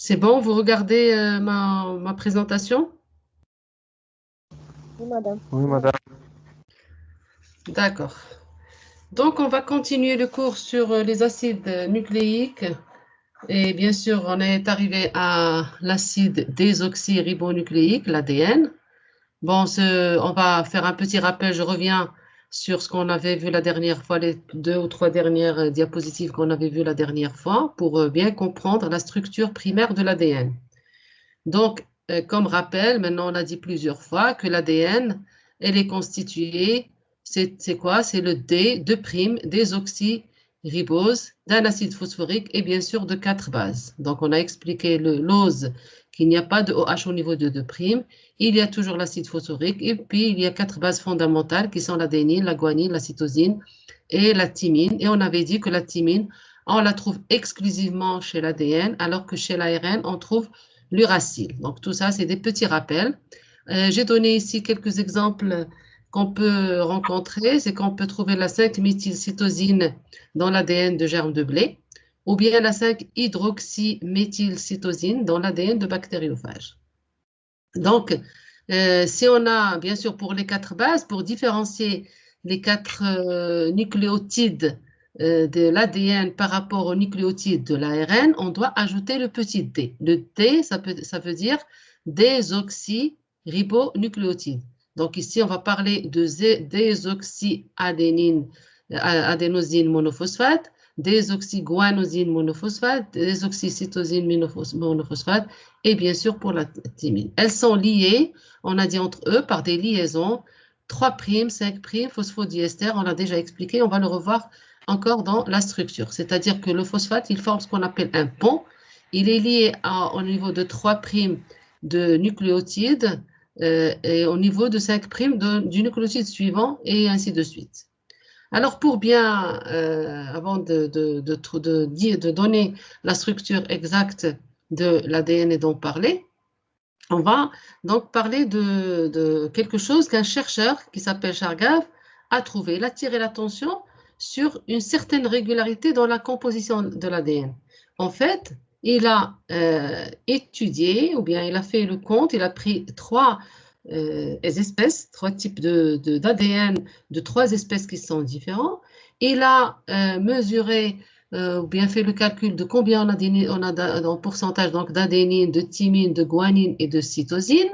C'est bon, vous regardez ma présentation? Oui, madame. Oui, madame. D'accord. Donc, on va continuer le cours sur les acides nucléiques. Et bien sûr, on est arrivé à l'acide désoxyribonucléique, l'ADN. Bon, on va faire un petit rappel. Je reviens sur ce qu'on avait vu la dernière fois, les 2 ou 3 dernières diapositives qu'on avait vues la dernière fois, pour bien comprendre la structure primaire de l'ADN. Donc, comme rappel, maintenant on a dit plusieurs fois que l'ADN, elle est constituée, c'est quoi? C'est le D, 2' désoxyribose d'un acide phosphorique et bien sûr de 4 bases. Donc, on a expliqué l'ose qu'il n'y a pas de OH au niveau de 2', il y a toujours l'acide phosphorique et puis il y a 4 bases fondamentales qui sont l'adénine, la guanine, la cytosine et la thymine. Et on avait dit que la thymine, on la trouve exclusivement chez l'ADN alors que chez l'ARN, on trouve l'uracile. Donc, tout ça, c'est des petits rappels. J'ai donné ici quelques exemples qu'on peut rencontrer. C'est qu'on peut trouver la 5-méthylcytosine dans l'ADN de germe de blé ou bien la 5-hydroxyméthylcytosine dans l'ADN de bactériophages. Donc, si on a, bien sûr, pour les 4 bases, pour différencier les 4 nucléotides de l'ADN par rapport aux nucléotides de l'ARN, on doit ajouter le petit d. Le d, ça veut dire désoxyribonucléotide. Donc ici, on va parler de désoxyadénosine monophosphate, désoxyguanosine monophosphate, désoxycytosine monophosphate, et bien sûr pour la thymine. Elles sont liées, on a dit entre eux, par des liaisons 3', 5', phosphodiester, on l'a déjà expliqué, on va le revoir encore dans la structure. C'est-à-dire que le phosphate, il forme ce qu'on appelle un pont. Il est lié au niveau de 3' de nucléotides et au niveau de 5' du nucléotide suivant et ainsi de suite. Alors, pour bien, avant de donner la structure exacte de l'ADN et d'en parler, on va donc parler de quelque chose qu'un chercheur qui s'appelle Chargaff a trouvé. Il a tiré l'attention sur une certaine régularité dans la composition de l'ADN. En fait, il a étudié, ou bien il a fait le compte, il a pris 3 espèces, 3 types d'ADN de 3 espèces qui sont différents. Il a mesuré ou bien fait le calcul de combien on a en pourcentage d'adénine, de thymine, de guanine et de cytosine.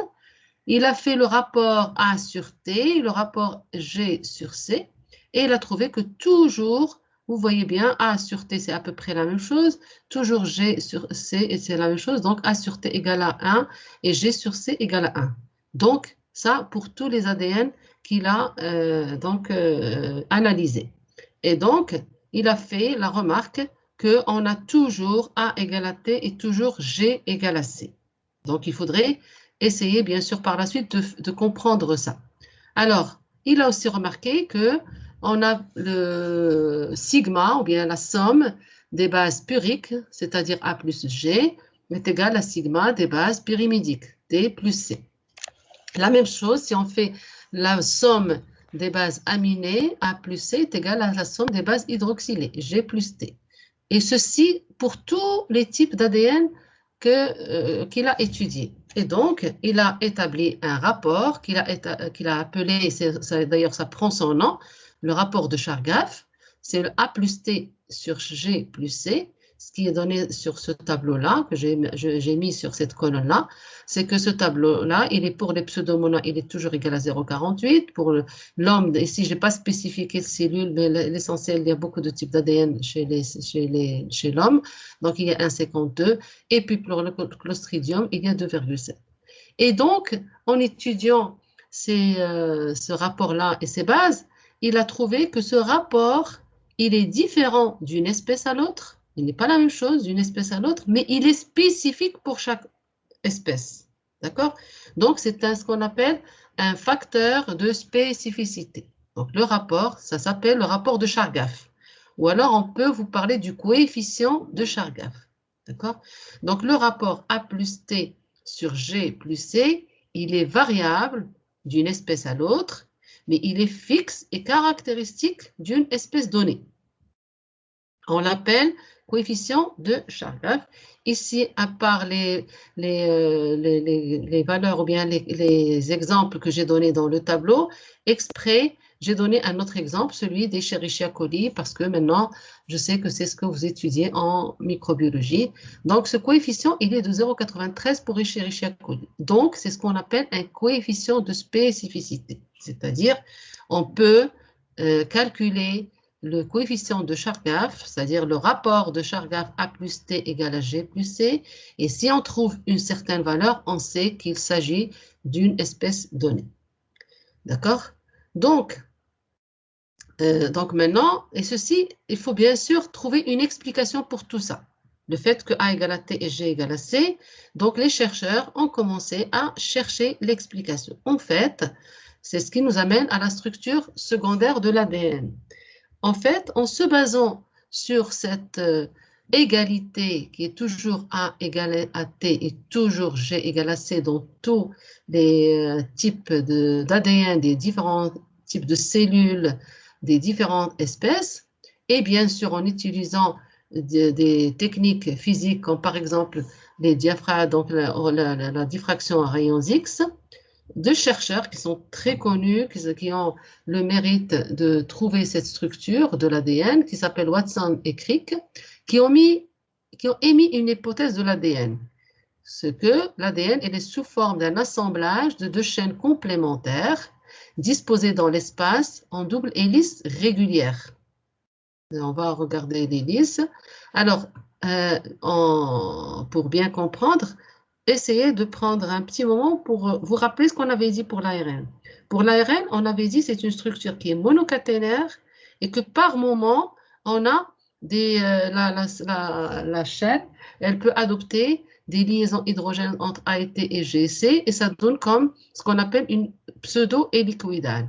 Il a fait le rapport A sur T, le rapport G sur C, et il a trouvé que toujours, vous voyez bien, A sur T, c'est à peu près la même chose, toujours G sur C, et c'est la même chose, donc A sur T égale à 1, et G sur C égale à 1. Donc, ça, pour tous les ADN qu'il a analysés. Et donc, il a fait la remarque qu'on a toujours A égale à T et toujours G égale à C. Donc, il faudrait essayer, bien sûr, par la suite de comprendre ça. Alors, il a aussi remarqué qu'on a le sigma, ou bien la somme des bases puriques, c'est-à-dire A plus G, est égal à sigma des bases pyrimidiques, D plus C. La même chose, si on fait la somme des bases aminées, A plus C est égal à la somme des bases hydroxylées, G plus T. Et ceci pour tous les types d'ADN qu'il a étudiés. Et donc, il a établi un rapport qu'il a appelé, d'ailleurs ça prend son nom, le rapport de Chargaff, c'est le A plus T sur G plus C. Ce qui est donné sur ce tableau-là, que j'ai mis sur cette colonne-là, c'est que ce tableau-là, il est pour les pseudomonades, il est toujours égal à 0,48. Pour l'homme, ici, je n'ai pas spécifié cellule, mais l'essentiel, il y a beaucoup de types d'ADN chez l'homme. Donc, il y a 1,52. Et puis, pour le clostridium, il y a 2,7. Et donc, en étudiant ce rapport-là et ces bases, il a trouvé que ce rapport, il est différent d'une espèce à l'autre. Il n'est pas la même chose d'une espèce à l'autre, mais il est spécifique pour chaque espèce. D'accord? Donc, c'est ce qu'on appelle un facteur de spécificité. Donc, le rapport, ça s'appelle le rapport de Chargaff. Ou alors, on peut vous parler du coefficient de Chargaff. D'accord? Donc, le rapport A plus T sur G plus C, il est variable d'une espèce à l'autre, mais il est fixe et caractéristique d'une espèce donnée. On l'appelle coefficient de Chargaff. Ici, à part les valeurs ou bien les exemples que j'ai donnés dans le tableau, exprès, j'ai donné un autre exemple, celui des Escherichia coli, parce que maintenant, je sais que c'est ce que vous étudiez en microbiologie. Donc, ce coefficient, il est de 0,93 pour Escherichia coli. Donc, c'est ce qu'on appelle un coefficient de spécificité. C'est-à-dire, on peut calculer le coefficient de Chargaff, c'est-à-dire le rapport de Chargaff A plus T égale à G plus C. Et si on trouve une certaine valeur, on sait qu'il s'agit d'une espèce donnée. D'accord? Donc maintenant, et ceci, il faut bien sûr trouver une explication pour tout ça. Le fait que A égale à T et G égale à C. Donc, les chercheurs ont commencé à chercher l'explication. En fait, c'est ce qui nous amène à la structure secondaire de l'ADN. En fait, en se basant sur cette égalité qui est toujours A égale à T et toujours G égale à C dans tous les types d'ADN, des différents types de cellules, des différentes espèces, et bien sûr en utilisant des techniques physiques comme par exemple les diaphragmes, donc la diffraction à rayons X, deux chercheurs qui sont très connus, qui ont le mérite de trouver cette structure de l'ADN, qui s'appellent Watson et Crick, qui ont émis une hypothèse de l'ADN. Ce que l'ADN est sous forme d'un assemblage de deux chaînes complémentaires disposées dans l'espace en double hélice régulière. On va regarder l'hélice. Alors, pour bien comprendre, essayez de prendre un petit moment pour vous rappeler ce qu'on avait dit pour l'ARN. Pour l'ARN, on avait dit que c'est une structure qui est monocaténaire et que par moment, on a la chaîne, elle peut adopter des liaisons hydrogènes entre A et T et G et C, et ça donne comme ce qu'on appelle une pseudo-hélicoïdale.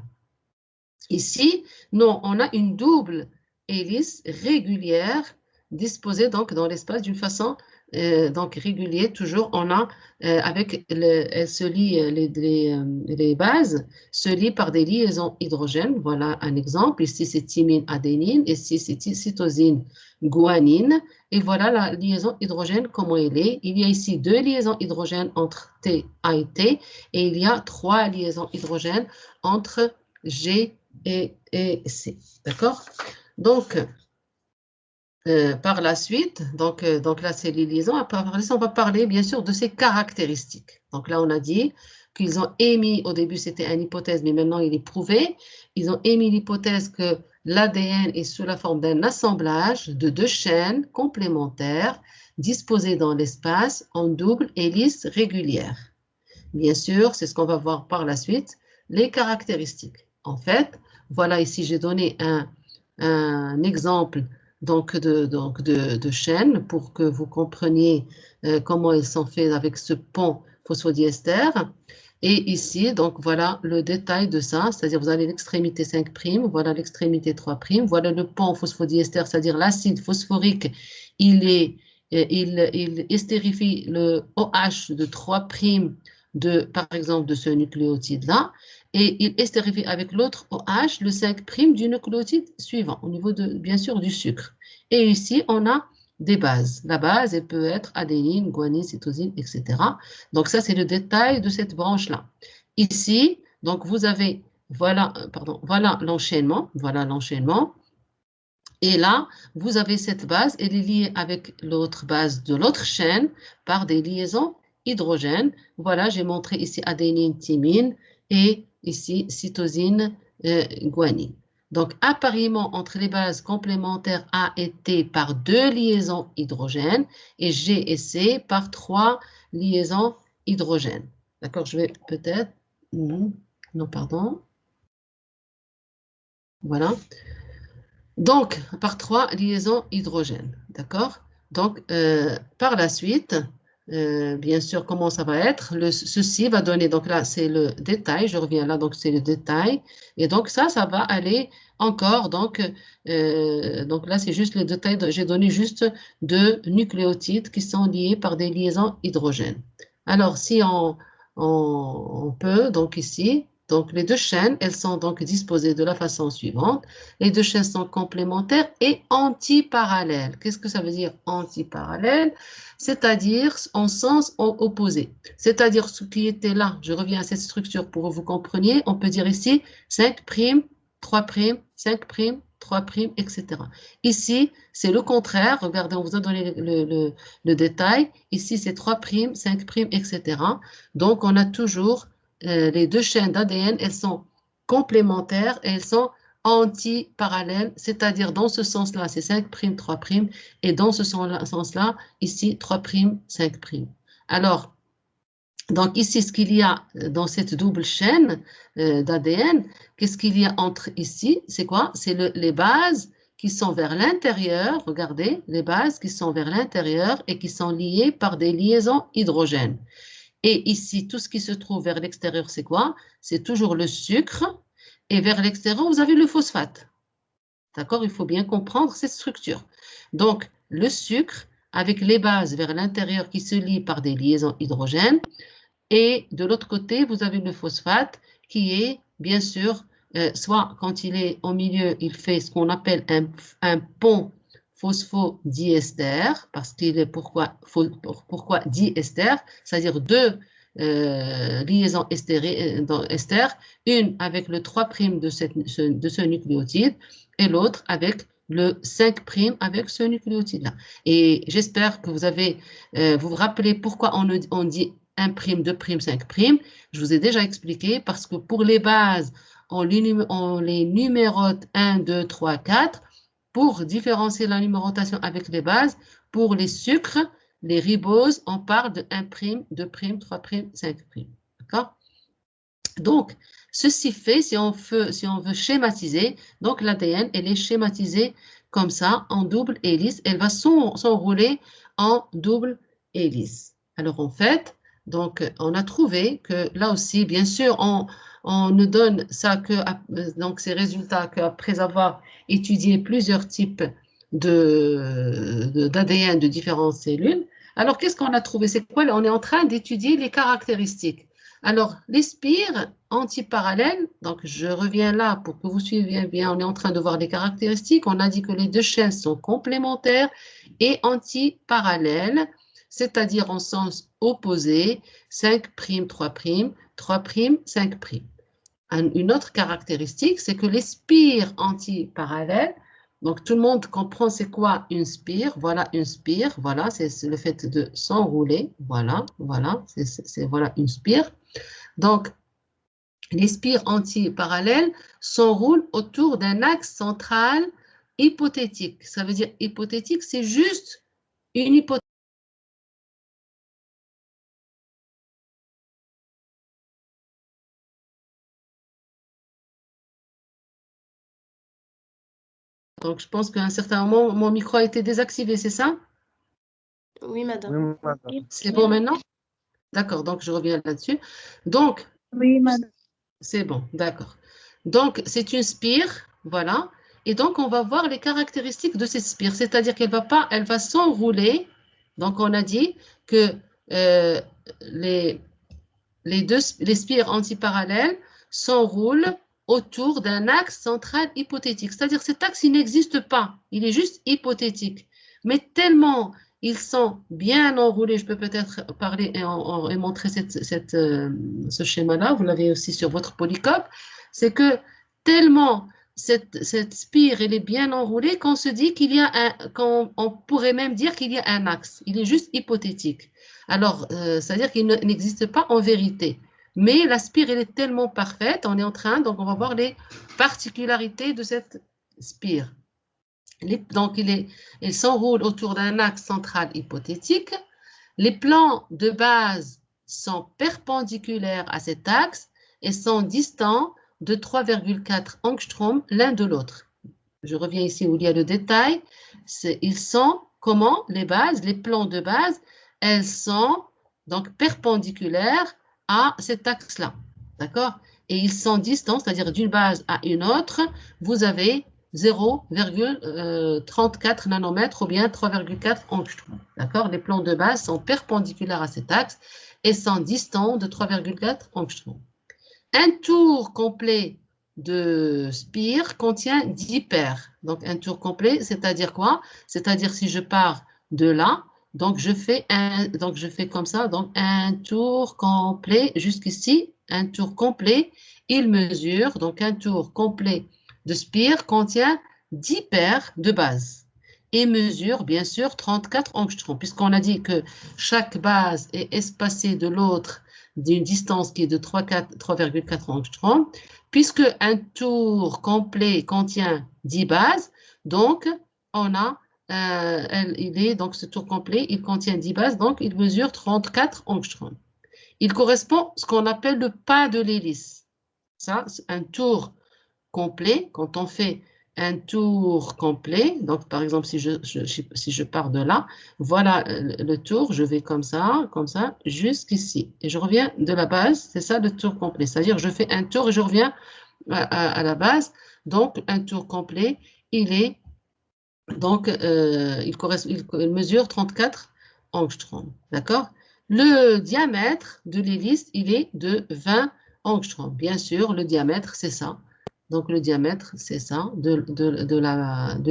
Ici, non, on a une double hélice régulière disposée donc dans l'espace d'une façon donc régulière. Toujours, on a avec elle se lie les bases se lient par des liaisons hydrogènes. Voilà un exemple. Ici c'est thymine adénine, ici c'est cytosine guanine. Et voilà la liaison hydrogène comment elle est. Il y a ici deux liaisons hydrogènes entre T, A et T, et il y a trois liaisons hydrogènes entre G et C. D'accord? Donc, par la suite, donc là, c'est les liaisons. Après, on va parler, bien sûr, de ses caractéristiques. Donc là, on a dit qu'ils ont émis, au début, c'était une hypothèse, mais maintenant, il est prouvé. Ils ont émis l'hypothèse que l'ADN est sous la forme d'un assemblage de deux chaînes complémentaires disposées dans l'espace en double hélice régulière. Bien sûr, c'est ce qu'on va voir par la suite, les caractéristiques. En fait, voilà, ici, j'ai donné un exemple de chaînes pour que vous compreniez comment ils sont faits avec ce pont phosphodiester. Et ici, donc voilà le détail de ça, c'est-à-dire vous avez l'extrémité 5', voilà l'extrémité 3', voilà le pont phosphodiester, c'est-à-dire l'acide phosphorique, il estérifie le OH de 3' par exemple, de ce nucléotide-là, et il estérifie avec l'autre OH, le 5' du nucléotide suivant, au niveau, bien sûr, du sucre. Et ici, on a des bases. La base, elle peut être adénine, guanine, cytosine, etc. Donc, ça, c'est le détail de cette branche-là. Ici, donc, vous avez, voilà l'enchaînement, Et là, vous avez cette base, elle est liée avec l'autre base de l'autre chaîne par des liaisons hydrogènes. Voilà, j'ai montré ici adénine, thymine et ici cytosine, guanine. Donc, appariement entre les bases complémentaires A et T par deux liaisons hydrogènes et G et C par trois liaisons hydrogènes. D'accord, je vais peut-être... Non, pardon. Voilà. Donc, par trois liaisons hydrogènes, d'accord? Donc, par la suite, bien sûr, comment ça va être? Ceci va donner, donc là, c'est le détail, je reviens là, donc c'est le détail. Et donc, ça va aller encore, donc là, c'est juste le détail, j'ai donné juste deux nucléotides qui sont liés par des liaisons hydrogènes. Alors, si on peut, donc ici, Donc, les deux chaînes, elles sont donc disposées de la façon suivante. Les deux chaînes sont complémentaires et antiparallèles. Qu'est-ce que ça veut dire antiparallèles? C'est-à-dire en sens opposé. C'est-à-dire ce qui était là, je reviens à cette structure pour que vous compreniez, on peut dire ici 5', 3', 5', 3', etc. Ici, c'est le contraire. Regardez, on vous a donné le détail. Ici, c'est 3', 5', etc. Donc, on a toujours les deux chaînes d'ADN, elles sont complémentaires et elles sont anti-parallèles, c'est-à-dire dans ce sens-là, c'est 5', 3', et dans ce sens-là, ici, 3', 5'. Alors, donc ici, ce qu'il y a dans cette double chaîne d'ADN, qu'est-ce qu'il y a entre ici? C'est quoi? C'est les bases qui sont vers l'intérieur, regardez, les bases qui sont vers l'intérieur et qui sont liées par des liaisons hydrogènes. Et ici, tout ce qui se trouve vers l'extérieur, c'est quoi? C'est toujours le sucre. Et vers l'extérieur, vous avez le phosphate. D'accord? Il faut bien comprendre cette structure. Donc, le sucre avec les bases vers l'intérieur qui se lient par des liaisons hydrogènes. Et de l'autre côté, vous avez le phosphate qui est, bien sûr, soit quand il est au milieu, il fait ce qu'on appelle un pont phosphodiester, parce qu'il est pourquoi diester, c'est-à-dire deux liaisons ester, une avec le 3' de ce nucléotide et l'autre avec le 5' avec ce nucléotide-là. Et j'espère que vous vous rappelez pourquoi on dit 1', 2', 5'. Je vous ai déjà expliqué parce que pour les bases, on les numérote 1, 2, 3, 4 pour différencier la numérotation avec les bases. Pour les sucres, les riboses, on parle de 1', 2', 3', 5'. D'accord? Donc, ceci fait, si on veut schématiser, donc l'ADN, elle est schématisée comme ça, en double hélice. Elle va s'enrouler en double hélice. Alors, en fait, donc, on a trouvé que là aussi, bien sûr, on ne donne ça donc ces résultats qu'après avoir étudié plusieurs types d'ADN de différentes cellules. Alors, qu'est-ce qu'on a trouvé? C'est quoi? On est en train d'étudier les caractéristiques. Alors, les spires antiparallèles, donc je reviens là pour que vous suiviez bien, on est en train de voir les caractéristiques. On a dit que les deux chaînes sont complémentaires et antiparallèles, c'est-à-dire en sens opposé, 5', 3', 3', 5'. Une autre caractéristique, c'est que les spires antiparallèles, donc tout le monde comprend c'est quoi une spire. Voilà une spire, voilà, c'est le fait de s'enrouler. Voilà, c'est voilà une spire. Donc, les spires antiparallèles s'enroulent autour d'un axe central hypothétique. Ça veut dire hypothétique, c'est juste une hypothèse. Donc, je pense qu'à un certain moment, mon micro a été désactivé, c'est ça? Oui, madame. C'est bon maintenant? D'accord, donc je reviens là-dessus. Donc, Oui, madame. c'est bon, d'accord. Donc, c'est une spire, voilà. Et donc, on va voir les caractéristiques de cette spire, c'est-à-dire elle va s'enrouler. Donc, on a dit que euh, les spires antiparallèles s'enroulent autour d'un axe central hypothétique. C'est-à-dire cet axe, il n'existe pas, il est juste hypothétique. Mais tellement ils sont bien enroulés, je peux peut-être parler et montrer ce schéma-là, vous l'avez aussi sur votre polycope, c'est que tellement cette spire, elle est bien enroulée qu'on se dit qu'on pourrait même dire qu'il y a un axe. Il est juste hypothétique. Alors, c'est-à-dire qu'il n'existe pas en vérité. Mais la spire, elle est tellement parfaite, donc on va voir les particularités de cette spire. Donc, il s'enroule autour d'un axe central hypothétique. Les plans de base sont perpendiculaires à cet axe et sont distants de 3,4 angstroms l'un de l'autre. Je reviens ici où il y a le détail. Ils sont, comment? Les plans de base, elles sont donc perpendiculaires à cet axe-là. D'accord? Et ils sont distants, c'est-à-dire d'une base à une autre, vous avez 0,34 nanomètres ou bien 3,4 angstroms. D'accord? Les plans de base sont perpendiculaires à cet axe et sont distants de 3,4 angstroms. Un tour complet de spire contient 10 paires. Donc, un tour complet, c'est-à-dire quoi? C'est-à-dire si je pars de là, donc je fais comme ça, donc un tour complet jusqu'ici, un tour complet, il mesure, donc un tour complet de spire contient 10 paires de bases et mesure bien sûr 34 angstroms, puisqu'on a dit que chaque base est espacée de l'autre d'une distance qui est de 3,4 angstroms, puisque un tour complet contient 10 bases, donc on a, donc ce tour complet, il contient 10 bases, donc il mesure 34 angstroms. Il correspond à ce qu'on appelle le pas de l'hélice. Ça, c'est un tour complet, quand on fait un tour complet, donc par exemple si je pars de là, voilà le tour, je vais comme ça, jusqu'ici. Et je reviens de la base, c'est ça le tour complet. C'est-à-dire je fais un tour et je reviens à la base. Donc un tour complet, il est, donc il mesure 34 angstroms. D'accord? Le diamètre de l'hélice, il est de 20 angstroms. Bien sûr, le diamètre, c'est ça. Donc, le diamètre, c'est ça, de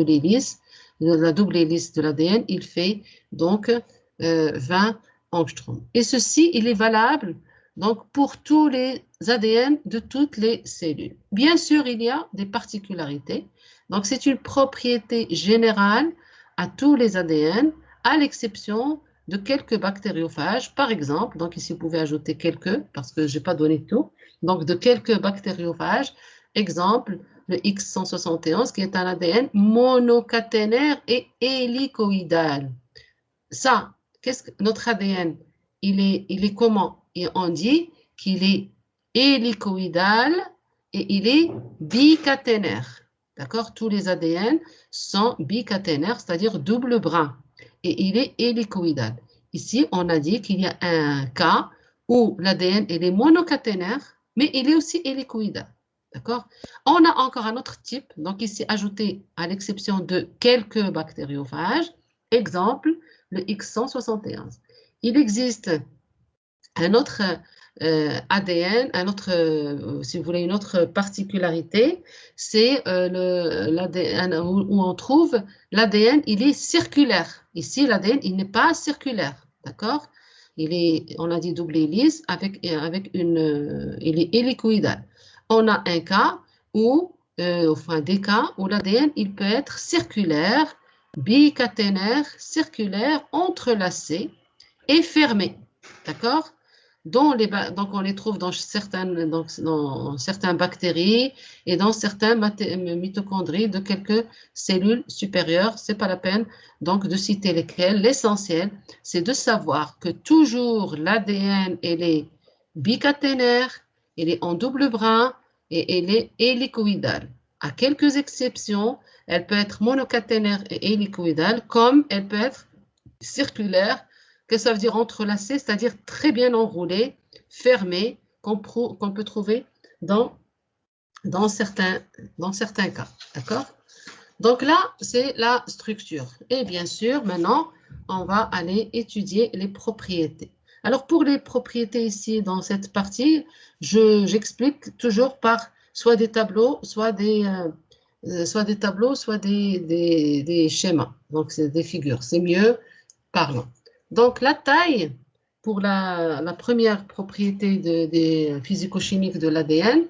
l'hélice, de la double hélice de l'ADN, il fait donc 20 angstroms. Et ceci, il est valable donc, pour tous les ADN de toutes les cellules. Bien sûr, il y a des particularités. Donc, c'est une propriété générale à tous les ADN, à l'exception de quelques bactériophages. Par exemple, donc ici, vous pouvez ajouter quelques, parce que je n'ai pas donné tout. Donc, de quelques bactériophages. Exemple, le X171, qui est un ADN monocaténaire et hélicoïdal. Ça, qu'est-ce que notre ADN, il est comment? Et on dit qu'il est hélicoïdal et il est bicaténaire. D'accord? Tous les ADN sont bicaténaires, c'est-à-dire double brin. Et il est hélicoïdal. Ici, on a dit qu'il y a un cas où l'ADN est monocaténaire, mais il est aussi hélicoïdal. D'accord? On a encore un autre type, donc ici ajouté à l'exception de quelques bactériophages. Exemple, le X171. Il existe un autre ADN, si vous voulez, une autre particularité, c'est où on trouve l'ADN, il est circulaire. Ici, l'ADN, il n'est pas circulaire, d'accord? On a dit double hélice il est hélicoïdal. On a un cas où, enfin des cas où l'ADN, il peut être circulaire, bicaténaire, circulaire, entrelacé et fermé. D'accord? Donc, on les trouve dans certaines bactéries et dans certains mitochondries de quelques cellules supérieures. Ce n'est pas la peine donc, de citer lesquelles. L'essentiel, c'est de savoir que toujours l'ADN, elle est bicaténaire, elle est en double brin et elle est hélicoïdale. À quelques exceptions, elle peut être monocaténaire et hélicoïdale, comme elle peut être circulaire. Qu'est-ce que ça veut dire entrelacé? C'est-à-dire très bien enroulé, fermé, qu'on peut trouver dans certains cas. D'accord? Donc là, c'est la structure. Et bien sûr, maintenant, on va aller étudier les propriétés. Alors, pour les propriétés ici, dans cette partie, j'explique toujours par soit des tableaux, soit des schémas. Donc, c'est des figures. C'est mieux parlant. Donc, la taille, pour la première propriété des physico-chimiques de l'ADN,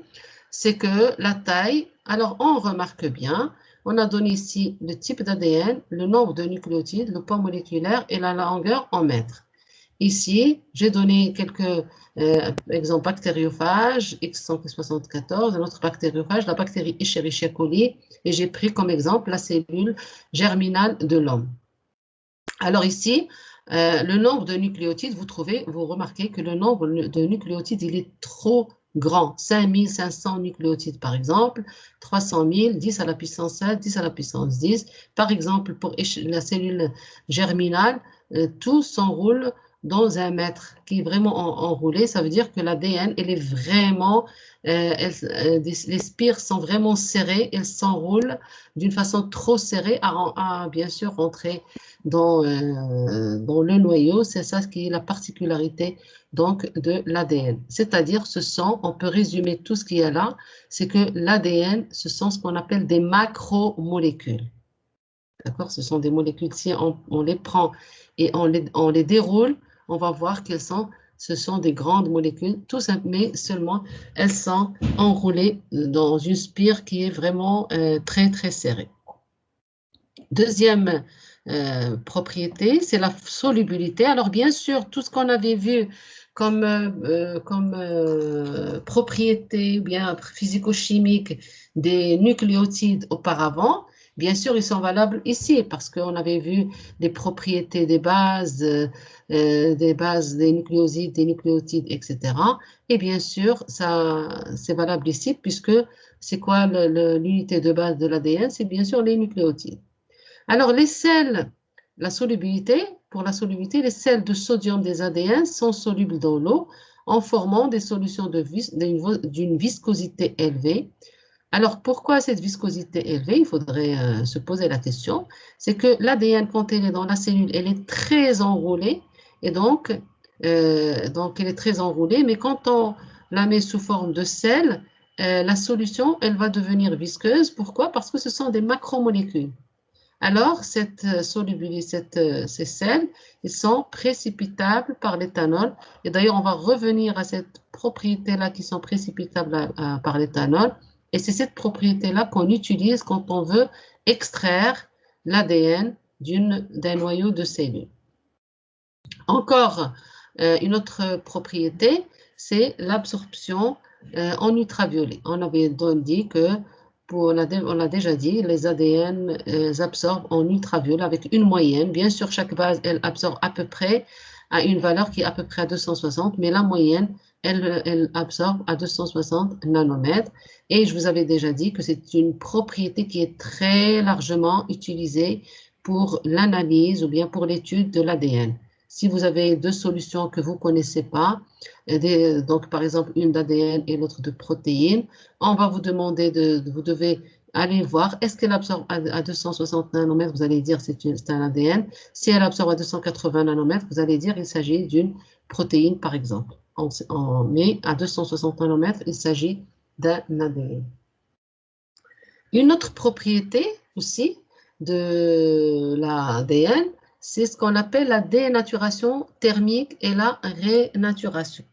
c'est que la taille, alors on remarque bien, on a donné ici le type d'ADN, le nombre de nucléotides, le poids moléculaire et la longueur en mètres. Ici, j'ai donné quelques exemples bactériophages, X174, un autre bactériophage, la bactérie Escherichia coli, et j'ai pris comme exemple la cellule germinale de l'homme. Alors ici, le nombre de nucléotides, vous remarquez que le nombre de nucléotides, il est trop grand. 5500 nucléotides par exemple, 300 000, 10 à la puissance 7, 10 à la puissance 10. Par exemple, pour la cellule germinale, tout s'enroule dans un mètre, qui est vraiment enroulé, ça veut dire que l'ADN, elle est vraiment, les spires sont vraiment serrées, elles s'enroulent d'une façon trop serrée à bien sûr rentrer dans le noyau. C'est ça qui est la particularité donc de l'ADN. C'est-à-dire, on peut résumer tout ce qu'il y a là, c'est que l'ADN, ce sont ce qu'on appelle des macromolécules. D'accord? Ce sont des molécules, si on les prend et on les déroule, on va voir ce sont des grandes molécules, tout simplement, mais seulement elles sont enroulées dans une spire qui est vraiment très, très serrée. Deuxième propriété, c'est la solubilité. Alors, bien sûr, tout ce qu'on avait vu comme propriété ou bien physico-chimique des nucléotides auparavant, bien sûr, ils sont valables ici parce qu'on avait vu les propriétés des bases, des nucléosides, des nucléotides, etc. Et bien sûr, ça, c'est valable ici puisque c'est quoi l'unité de base de l'ADN? C'est bien sûr les nucléotides. Alors, les sels, pour la solubilité, les sels de sodium des ADN sont solubles dans l'eau en formant des solutions d'une viscosité élevée. Alors, pourquoi cette viscosité élevée? Il faudrait se poser la question. C'est que l'ADN, quand elle est dans la cellule, elle est très enroulée. Et donc elle est très enroulée. Mais quand on la met sous forme de sel, la solution, elle va devenir visqueuse. Pourquoi? Parce que ce sont des macromolécules. Alors, cette solubilité, ces sels, ils sont précipitables par l'éthanol. Et d'ailleurs, on va revenir à cette propriété-là qui sont précipitables par l'éthanol. Et c'est cette propriété-là qu'on utilise quand on veut extraire l'ADN d'un noyau de cellule. Encore une autre propriété, c'est l'absorption en ultraviolet. On avait dit que on l'a déjà dit, les ADN absorbent en ultraviolet avec une moyenne. Bien sûr, chaque base, elle absorbe à peu près à une valeur qui est à peu près à 260, mais la moyenne, elle absorbe à 260 nanomètres. Et je vous avais déjà dit que c'est une propriété qui est très largement utilisée pour l'analyse ou bien pour l'étude de l'ADN. Si vous avez deux solutions que vous ne connaissez pas, donc par exemple une d'ADN et l'autre de protéines, on va vous demander vous devez aller voir, est-ce qu'elle absorbe à 260 nanomètres, vous allez dire c'est un ADN. Si elle absorbe à 280 nanomètres, vous allez dire il s'agit d'une protéine par exemple. Mais à 260 nanomètres, il s'agit d'un ADN. Une autre propriété aussi de l'ADN, c'est ce qu'on appelle la dénaturation thermique et la rénaturation.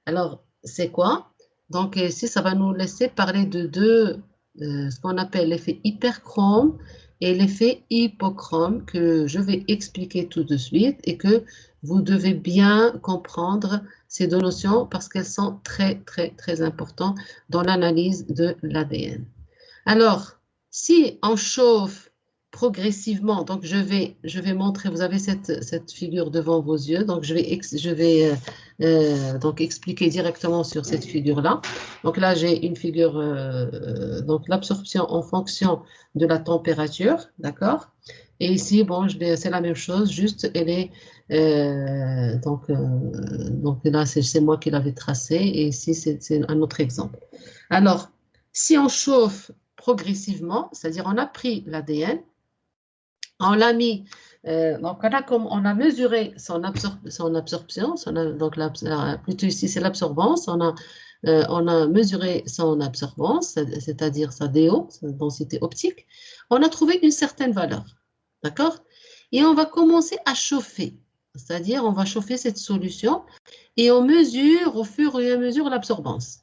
Alors, c'est quoi? Donc, ici, ça va nous laisser parler de ce qu'on appelle l'effet hyperchrome et l'effet hypochrome que je vais expliquer tout de suite et que vous devez bien comprendre ces deux notions parce qu'elles sont très, très, très importantes dans l'analyse de l'ADN. Alors, si on chauffe progressivement, donc je vais montrer, vous avez cette figure devant vos yeux, donc je vais donc expliquer directement sur cette figure-là. Donc là, j'ai une figure, donc l'absorption en fonction de la température, d'accord? Et ici, bon, c'est la même chose, juste elle est, donc là, c'est moi qui l'avais tracé, et ici, c'est un autre exemple. Alors, si on chauffe progressivement, c'est-à-dire on a pris l'ADN, on l'a mis, donc on a mesuré son absorption, donc plutôt ici c'est l'absorbance, on a mesuré son absorbance, c'est-à-dire sa DO, sa densité optique, on a trouvé une certaine valeur, d'accord? Et on va commencer à chauffer, c'est-à-dire on va chauffer cette solution et on mesure au fur et à mesure l'absorbance,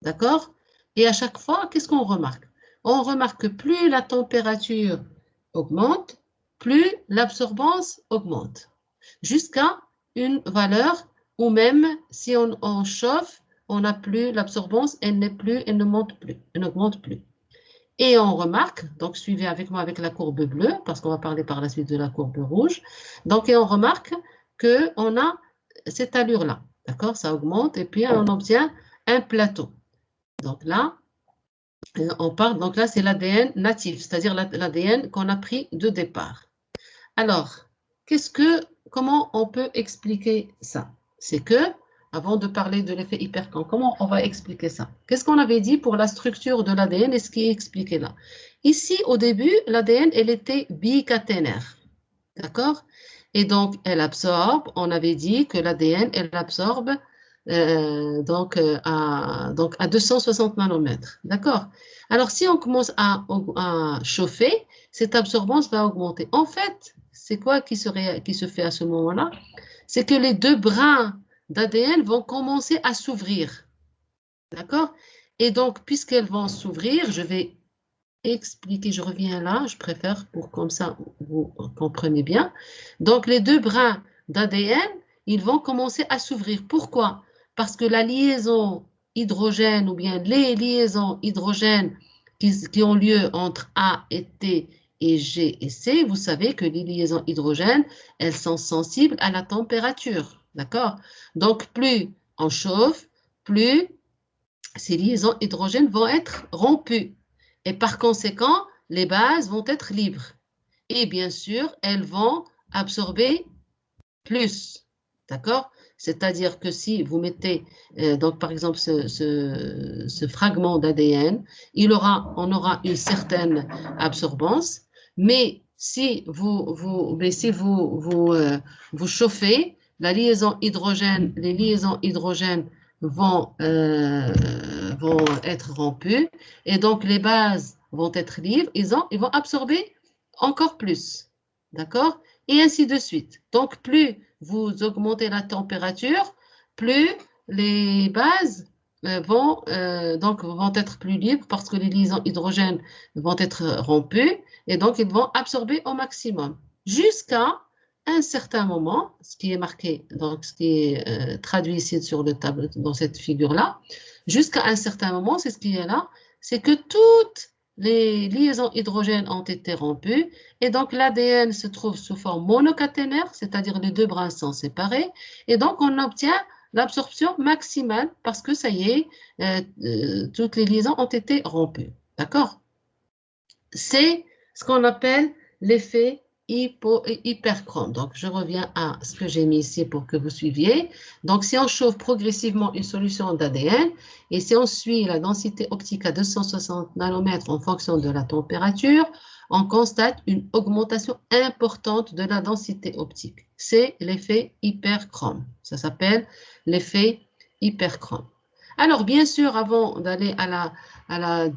d'accord? Et à chaque fois, qu'est-ce qu'on remarque? On remarque que plus la température augmente, plus l'absorbance augmente, jusqu'à une valeur où même si on chauffe, on n'a plus l'absorbance, elle ne monte plus, elle n'augmente plus. Et on remarque, donc suivez avec moi avec la courbe bleue, parce qu'on va parler par la suite de la courbe rouge. Donc, et on remarque qu'on a cette allure-là, d'accord? Ça augmente et puis on obtient un plateau. Donc là, on parle, donc là, c'est l'ADN natif, c'est-à-dire l'ADN qu'on a pris de départ. Alors, comment on peut expliquer ça? C'est que, avant de parler de l'effet hyperchrome, comment on va expliquer ça? Qu'est-ce qu'on avait dit pour la structure de l'ADN et ce qui est expliqué là? Ici, au début, l'ADN, elle était bicaténaire. D'accord? Et donc, elle absorbe, on avait dit que l'ADN, elle absorbe à 260 nanomètres. D'accord? Alors, si on commence à chauffer, cette absorbance va augmenter. En fait, c'est quoi qui se fait à ce moment-là? C'est que les deux brins d'ADN vont commencer à s'ouvrir. D'accord? Et donc, puisqu'elles vont s'ouvrir, je vais expliquer, je reviens là, je préfère pour comme ça vous comprenez bien. Donc les deux brins d'ADN, ils vont commencer à s'ouvrir. Pourquoi? Parce que la liaison hydrogène ou bien les liaisons hydrogènes qui ont lieu entre A et T et G et C, vous savez que les liaisons hydrogènes, elles sont sensibles à la température. D'accord? Donc plus on chauffe, plus ces liaisons hydrogènes vont être rompues. Et par conséquent, les bases vont être libres. Et bien sûr, elles vont absorber plus. D'accord? C'est-à-dire que si vous mettez, donc par exemple, ce fragment d'ADN, on aura une certaine absorbance, mais si vous chauffez, les liaisons hydrogènes vont être rompues et donc les bases vont être libres, ils vont absorber encore plus. D'accord? Et ainsi de suite. Donc, plus vous augmentez la température, plus les bases vont être plus libres parce que les liaisons hydrogènes vont être rompues et donc ils vont absorber au maximum jusqu'à un certain moment, ce qui est marqué, donc ce qui est traduit ici sur le tableau, dans cette figure-là, jusqu'à un certain moment, c'est ce qui est là, c'est que toutes les liaisons hydrogènes ont été rompues et donc l'ADN se trouve sous forme monocaténaire, c'est-à-dire les deux brins sont séparés et donc on obtient l'absorption maximale parce que ça y est, toutes les liaisons ont été rompues. D'accord? C'est ce qu'on appelle l'effet hyperchrome. Donc, je reviens à ce que j'ai mis ici pour que vous suiviez. Donc, si on chauffe progressivement une solution d'ADN et si on suit la densité optique à 260 nanomètres en fonction de la température, on constate une augmentation importante de la densité optique. C'est l'effet hyperchrome. Ça s'appelle l'effet hyperchrome. Alors, bien sûr, avant d'aller à la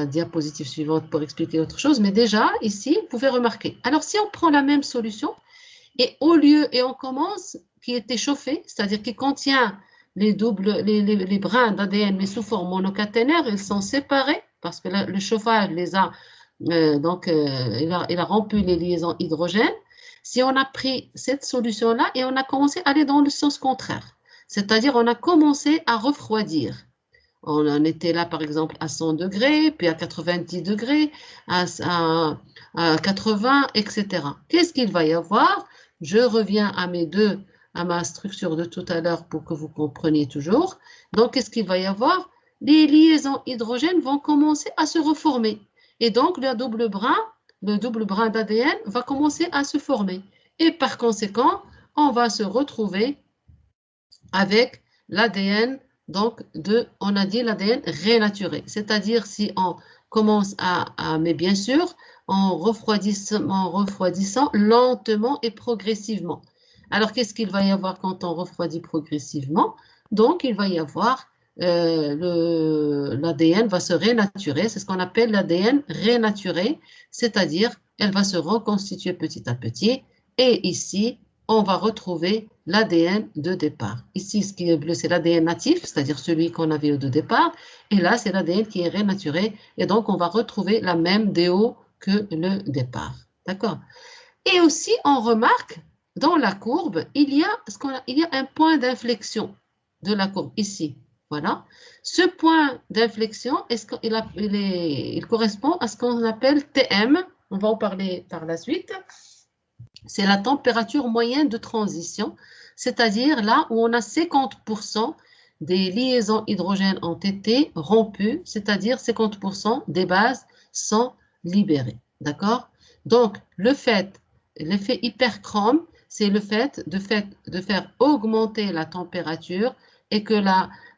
diapositive suivante pour expliquer autre chose, mais déjà, ici, vous pouvez remarquer. Alors, si on prend la même solution, et on commence, qui était chauffé, c'est-à-dire qui contient les brins d'ADN, mais sous forme monocaténaire, ils sont séparés, parce que le chauffage il a rompu les liaisons hydrogènes. Si on a pris cette solution-là et on a commencé à aller dans le sens contraire, c'est-à-dire on a commencé à refroidir. On en était là, par exemple, à 100 degrés, puis à 90 degrés, à 80, etc. Qu'est-ce qu'il va y avoir? Je reviens à ma structure de tout à l'heure pour que vous compreniez toujours. Donc, qu'est-ce qu'il va y avoir? Les liaisons hydrogènes vont commencer à se reformer. Et donc, le double brin d'ADN va commencer à se former. Et par conséquent, on va se retrouver avec l'ADN, donc on a dit l'ADN renaturé. C'est-à-dire si on commence mais bien sûr, en refroidissant lentement et progressivement. Alors, qu'est-ce qu'il va y avoir quand on refroidit progressivement? Donc, il va y avoir l'ADN va se renaturer, c'est ce qu'on appelle l'ADN renaturé, c'est-à-dire elle va se reconstituer petit à petit. Et ici, on va retrouver l'ADN de départ. Ici, ce qui est bleu, c'est l'ADN natif, c'est-à-dire celui qu'on avait au départ. Et là, c'est l'ADN qui est renaturé. Et donc, on va retrouver la même DO que le départ. D'accord? Et aussi, on remarque, dans la courbe, il y a un point d'inflexion de la courbe, ici. Voilà. Ce point d'inflexion, il correspond à ce qu'on appelle TM. On va en parler par la suite. C'est la température moyenne de transition, c'est-à-dire là où on a 50% des liaisons hydrogènes ont été rompues, c'est-à-dire 50% des bases sont libérées. D'accord? Donc, l'effet hyperchrome, c'est le fait de faire augmenter la température et que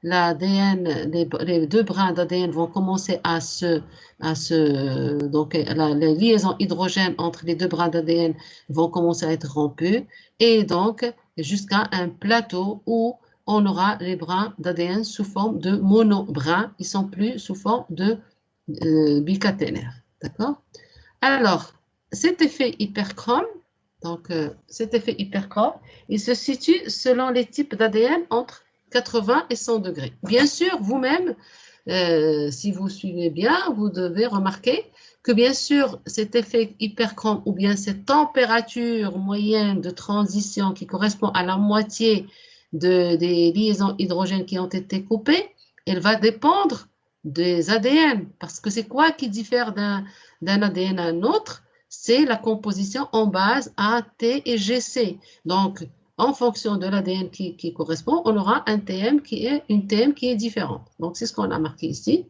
l'ADN, les deux brins d'ADN vont commencer donc les liaisons hydrogènes entre les deux brins d'ADN vont commencer à être rompues et donc jusqu'à un plateau où on aura les brins d'ADN sous forme de monobrins, ils sont plus sous forme de bicaténaires, d'accord? Alors, cet effet hyperchrome, donc cet effet hyperchrome, il se situe selon les types d'ADN entre 80 et 100 degrés. Bien sûr, vous-même, si vous suivez bien, vous devez remarquer que bien sûr, cet effet hyperchrome ou bien cette température moyenne de transition qui correspond à la moitié des liaisons hydrogènes qui ont été coupées, elle va dépendre des ADN. Parce que c'est quoi qui diffère d'un ADN à un autre? C'est la composition en base A, T et GC. Donc, en fonction de l'ADN qui correspond, on aura une TM qui est différente. Donc, c'est ce qu'on a marqué ici.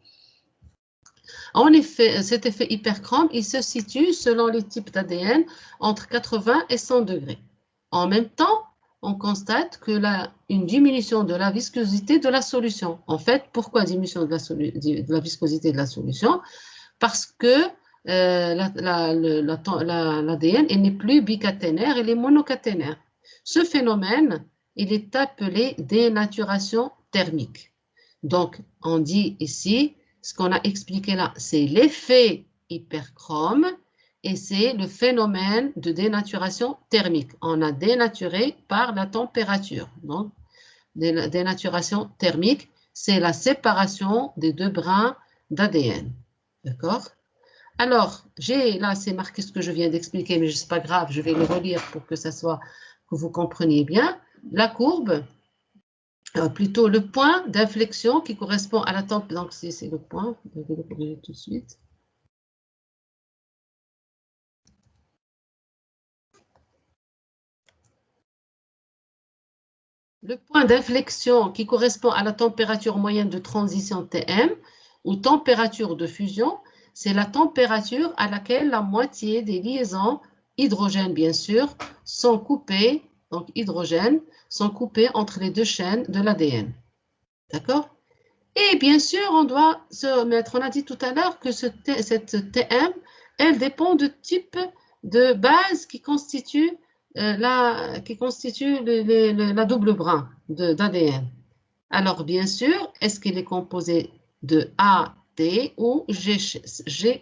En effet, cet effet hyperchrome, il se situe selon les types d'ADN entre 80 et 100 degrés. En même temps, on constate que une diminution de la viscosité de la solution. En fait, pourquoi diminution de la viscosité de la solution? Parce que l'ADN n'est plus bicaténaire, il est monocaténaire. Ce phénomène, il est appelé dénaturation thermique. Donc, on dit ici, ce qu'on a expliqué là, c'est l'effet hyperchrome et c'est le phénomène de dénaturation thermique. On a dénaturé par la température. Donc, dénaturation thermique, c'est la séparation des deux brins d'ADN. D'accord? Alors, là, c'est marqué ce que je viens d'expliquer, mais ce n'est pas grave, je vais le relire pour que vous compreniez bien. La courbe, plutôt le point d'inflexion qui correspond à la température. Donc, c'est le point, je vais le corriger tout de suite. Le point d'inflexion qui correspond à la température moyenne de transition Tm ou température de fusion, c'est la température à laquelle la moitié des liaisons hydrogènes, bien sûr, sont coupées, donc hydrogènes, sont coupées entre les deux chaînes de l'ADN. D'accord? Et bien sûr, on doit se mettre, on a dit tout à l'heure que cette Tm, elle dépend du type de base qui constitue la double brin d'ADN. Alors, bien sûr, est-ce qu'il est composé de A, T ou G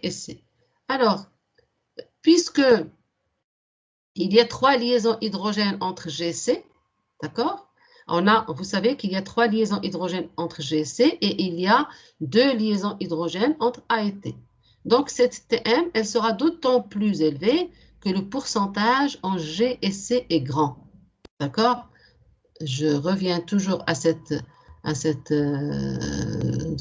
et C? Alors, puisque il y a 3 liaisons hydrogènes entre G et C, d'accord? Vous savez qu'il y a 3 liaisons hydrogènes entre G et C et il y a 2 liaisons hydrogènes entre A et T. Donc, cette Tm, elle sera d'autant plus élevée que le pourcentage en G et C est grand. D'accord? Je reviens toujours à ce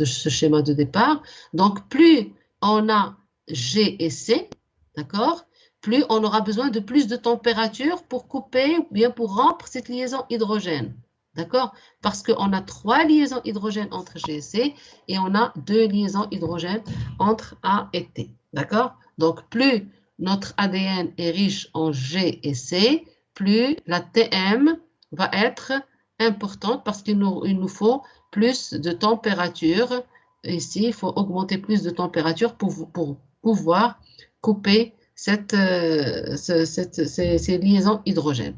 schéma de départ. Donc, plus on a G et C, d'accord? Plus on aura besoin de plus de température pour couper ou bien pour rompre cette liaison hydrogène. D'accord? Parce qu'on a 3 liaisons hydrogènes entre G et C et on a 2 liaisons hydrogènes entre A et T. D'accord? Donc, plus notre ADN est riche en G et C, plus la Tm va être importante parce qu'il nous faut plus de température. Ici, il faut augmenter plus de température pour pouvoir couper ces liaisons hydrogènes.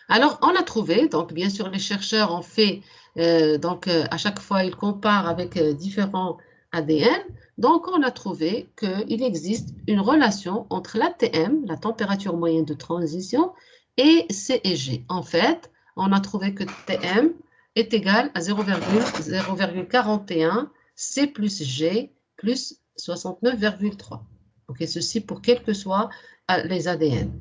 Alors, on a trouvé, donc bien sûr, les chercheurs ont fait, à chaque fois, ils comparent avec différents ADN. Donc, on a trouvé qu'il existe une relation entre la Tm, la température moyenne de transition, et C et G. En fait, on a trouvé que Tm est égal à 0,41 C plus G plus 69,3. Okay, ceci pour quels que soient les ADN.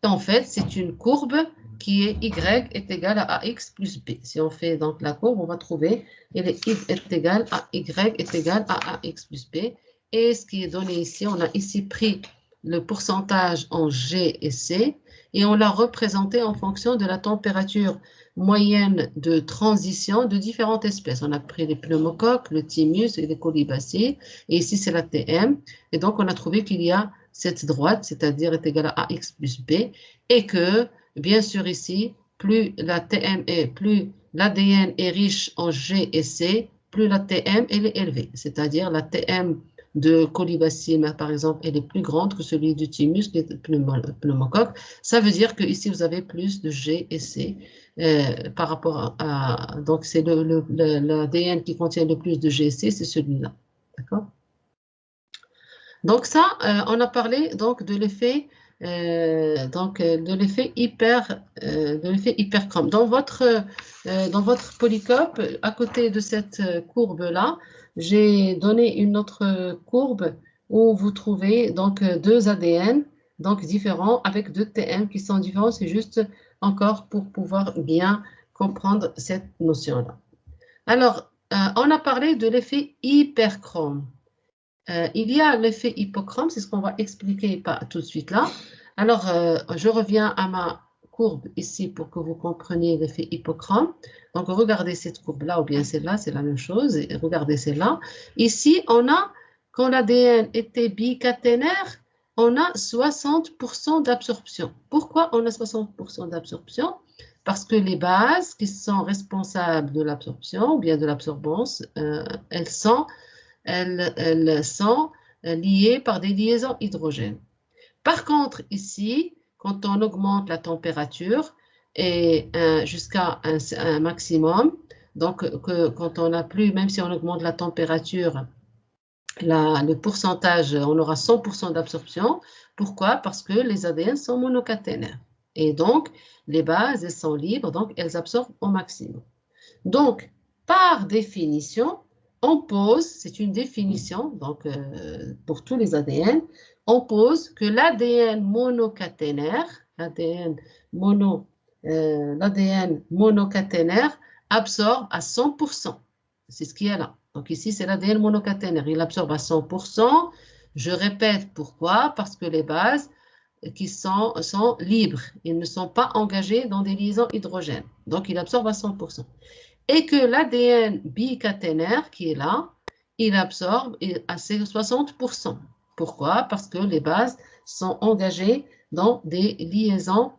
Et en fait, c'est une courbe qui est Y est égal à AX plus B. Si on fait donc la courbe, on va trouver Y est égal à Y est égal à AX plus B. Et ce qui est donné ici, on a ici pris le pourcentage en G et C et on l'a représenté en fonction de la température moyenne de transition de différentes espèces. On a pris les pneumocoques, le thymus et les colibacilles. Et ici, c'est la Tm. Et donc, on a trouvé qu'il y a cette droite, c'est-à-dire est égale à AX plus B, et que, bien sûr ici, plus la TM est, plus l'ADN est riche en G et C, plus la TM elle est élevée, c'est-à-dire la TM de colibacille, par exemple, elle est plus grande que celui du thymus, qui est pneumocoque. Ça veut dire que ici vous avez plus de G et C par rapport à donc c'est l'ADN qui contient le plus de G et C, c'est celui-là. D'accord? Donc ça, on a parlé donc de l'effet de l'effet hyperchrome. Dans votre polycope, à côté de cette courbe-là, j'ai donné une autre courbe où vous trouvez donc deux ADN donc différents avec deux TM qui sont différents. C'est juste encore pour pouvoir bien comprendre cette notion-là. Alors, on a parlé de l'effet hyperchrome. Il y a l'effet hypochrome, c'est ce qu'on va expliquer pas tout de suite là. Alors, je reviens à ma courbe ici pour que vous compreniez l'effet hypochrome. Donc, regardez cette courbe-là ou bien celle-là, c'est la même chose. Et regardez celle-là. Ici, on a, quand l'ADN était bicaténaire, on a 60% d'absorption. Pourquoi on a 60% d'absorption? Parce que les bases qui sont responsables de l'absorption ou bien de l'absorbance, elles sont liées par des liaisons hydrogènes. Par contre, ici, quand on augmente la température et jusqu'à un maximum, donc quand on n'a plus, même si on augmente la température, le pourcentage, on aura 100% d'absorption. Pourquoi? Parce que les ADN sont monocaténaires. Et donc, les bases, elles sont libres, donc elles absorbent au maximum. Donc, par définition, on pose, c'est une définition, donc pour tous les ADN, on pose que l'ADN monocaténaire, l'ADN monocaténaire absorbe à 100%. C'est ce qui est là. Donc ici, c'est l'ADN monocaténaire. Il absorbe à 100%. Je répète pourquoi, parce que les bases qui sont libres. Ils ne sont pas engagés dans des liaisons hydrogènes. Donc, il absorbe à 100%. Et que l'ADN bicaténaire qui est là, il absorbe à 60%. Pourquoi? Parce que les bases sont engagées dans des liaisons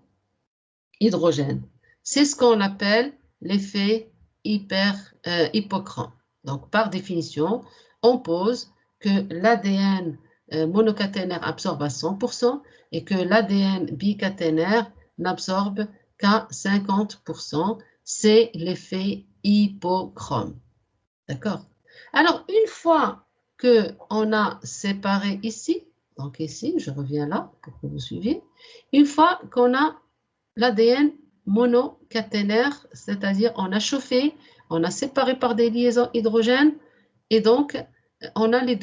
hydrogènes. C'est ce qu'on appelle l'effet hypochrome. Donc, par définition, on pose que l'ADN monocaténaire absorbe à 100% et que l'ADN bicaténaire n'absorbe qu'à 50%. C'est l'effet hypochrome. D'accord? Alors, une fois qu'on a séparé ici, donc ici, je reviens là pour que vous suiviez, une fois qu'on a l'ADN monocaténaire, c'est-à-dire on a chauffé, on a séparé par des liaisons hydrogènes et donc on a les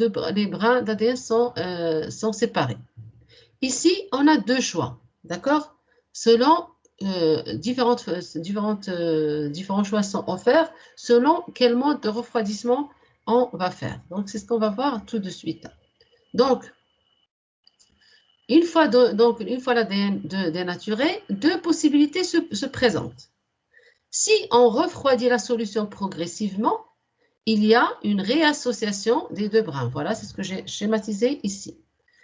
brins d'ADN sont séparés. Ici, on a deux choix, d'accord? Selon différents choix sont offerts selon quel mode de refroidissement on va faire. Donc, c'est ce qu'on va voir tout de suite. Donc, une fois l'ADN dénaturé, deux possibilités se présentent. Si on refroidit la solution progressivement, il y a une réassociation des deux brins. Voilà, c'est ce que j'ai schématisé ici.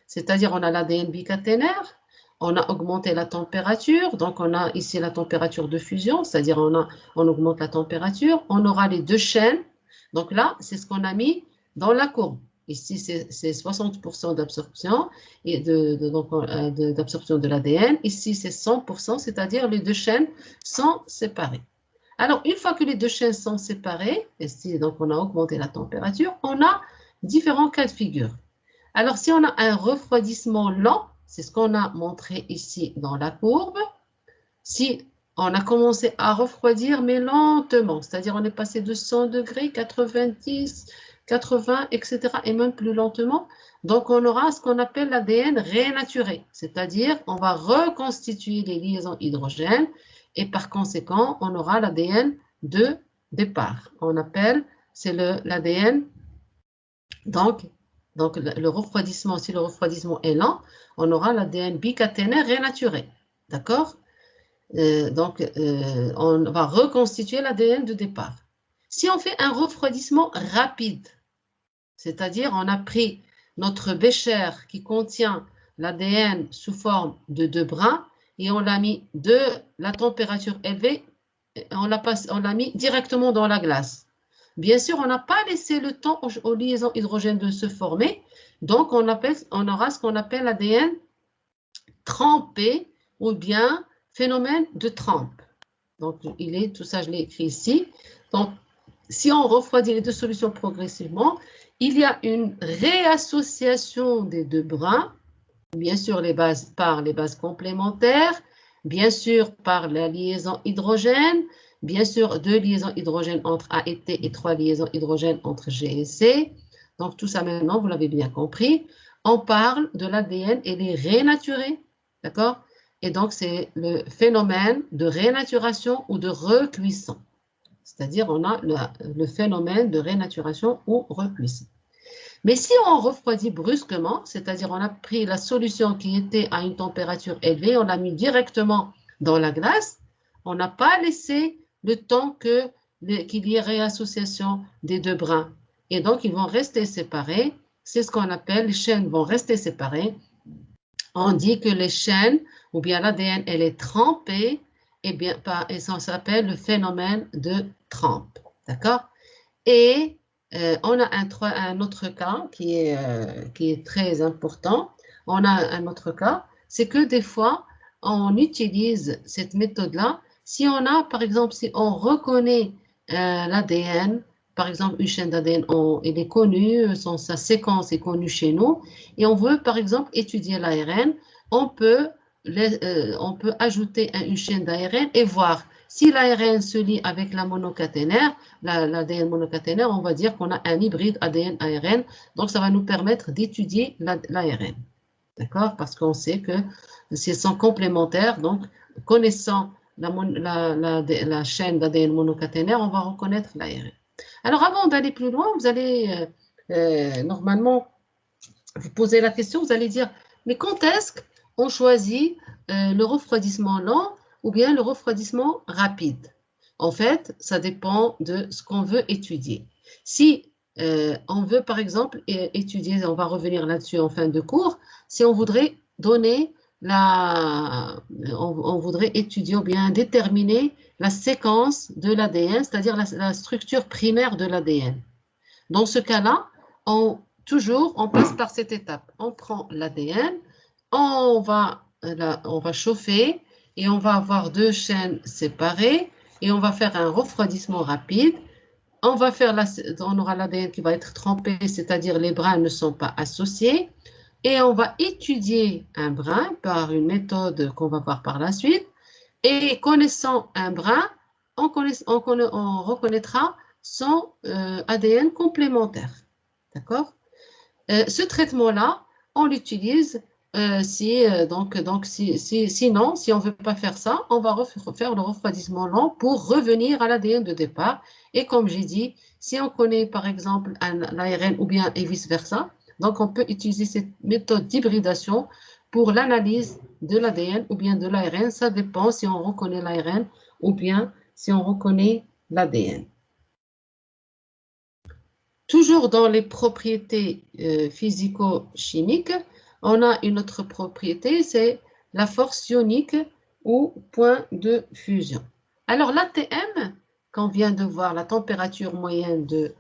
C'est-à-dire, on a l'ADN bicaténaire, on a augmenté la température, donc on a ici la température de fusion, c'est-à-dire on augmente la température, on aura les deux chaînes. Donc là, c'est ce qu'on a mis dans la courbe. Ici, c'est 60% d'absorption d'absorption de l'ADN. Ici, c'est 100%, c'est-à-dire les deux chaînes sont séparées. Alors, une fois que les deux chaînes sont séparées, ici, donc on a augmenté la température, on a différents cas de figure. Alors, si on a un refroidissement lent, c'est ce qu'on a montré ici dans la courbe. Si on a commencé à refroidir, mais lentement, c'est-à-dire on est passé de 100 degrés, 90, 80, etc., et même plus lentement, donc on aura ce qu'on appelle l'ADN rénaturé, c'est-à-dire on va reconstituer les liaisons hydrogènes et par conséquent, on aura l'ADN de départ. On appelle, c'est l'ADN, donc le refroidissement, si le refroidissement est lent, on aura l'ADN bicaténaire rénaturé. D'accord? On va reconstituer l'ADN de départ. Si on fait un refroidissement rapide, c'est-à-dire on a pris notre bécher qui contient l'ADN sous forme de 2 brins et on l'a mis de la température élevée, on l'a mis directement dans la glace. Bien sûr, on n'a pas laissé le temps aux liaisons hydrogènes de se former, donc on aura ce qu'on appelle l'ADN trempé ou bien phénomène de trempe. Donc, tout ça, je l'ai écrit ici. Donc, si on refroidit les deux solutions progressivement, il y a une réassociation des 2 brins, bien sûr par les bases complémentaires, bien sûr par la liaison hydrogène, bien sûr 2 liaisons hydrogène entre A et T et 3 liaisons hydrogène entre G et C. Donc, tout ça maintenant, vous l'avez bien compris. On parle de l'ADN et les rénaturés, d'accord? Et donc, c'est le phénomène de rénaturation ou de recuisson. C'est-à-dire, on a le phénomène de rénaturation ou recuisson. Mais si on refroidit brusquement, c'est-à-dire on a pris la solution qui était à une température élevée, on l'a mis directement dans la glace, on n'a pas laissé le temps qu'il y ait réassociation des 2 brins. Et donc, ils vont rester séparés. C'est ce qu'on appelle, les chaînes vont rester séparées. On dit que les chaînes, ou bien l'ADN, elle est trempée, et ça s'appelle le phénomène de trempe. D'accord? Et on a un autre cas qui est très important. On a un autre cas, c'est que des fois, on utilise cette méthode-là. Si on a, par exemple, si on reconnaît l'ADN, par exemple, une chaîne d'ADN, elle est connue, sa séquence est connue chez nous, et on veut, par exemple, étudier l'ARN, on peut ajouter une chaîne d'ARN et voir si l'ARN se lie avec la monocaténaire, l'ADN monocaténaire, on va dire qu'on a un hybride ADN-ARN, donc ça va nous permettre d'étudier l'ARN. D'accord? Parce qu'on sait que s'ils sont complémentaires, donc connaissant la chaîne d'ADN monocaténaire, on va reconnaître l'ARN. Alors avant d'aller plus loin, vous allez normalement vous poser la question, vous allez dire, mais quand est-ce qu'on choisit le refroidissement lent ou bien le refroidissement rapide? En fait, ça dépend de ce qu'on veut étudier. Si on veut, par exemple, étudier, on va revenir là-dessus en fin de cours, si on voudrait donner on voudrait étudier ou bien déterminer la séquence de l'ADN, c'est-à-dire la structure primaire de l'ADN. Dans ce cas-là, toujours, on passe par cette étape. On prend l'ADN, on va chauffer et on va avoir 2 chaînes séparées et on va faire un refroidissement rapide. On aura l'ADN qui va être trempé, c'est-à-dire les brins ne sont pas associés. Et on va étudier un brin par une méthode qu'on va voir par la suite. Et connaissant un brin, on reconnaîtra son ADN complémentaire. D'accord? Ce traitement-là, on l'utilise sinon, si on ne veut pas faire ça, on va faire le refroidissement lent pour revenir à l'ADN de départ. Et comme j'ai dit, si on connaît par exemple l'ARN ou bien et vice-versa, donc on peut utiliser cette méthode d'hybridation pour l'analyse de l'ADN ou bien de l'ARN. Ça dépend si on reconnaît l'ARN ou bien si on reconnaît l'ADN. Toujours dans les propriétés physico-chimiques, on a une autre propriété, c'est la force ionique ou point de fusion. Alors l'ATM, qu'on vient de voir, la température moyenne de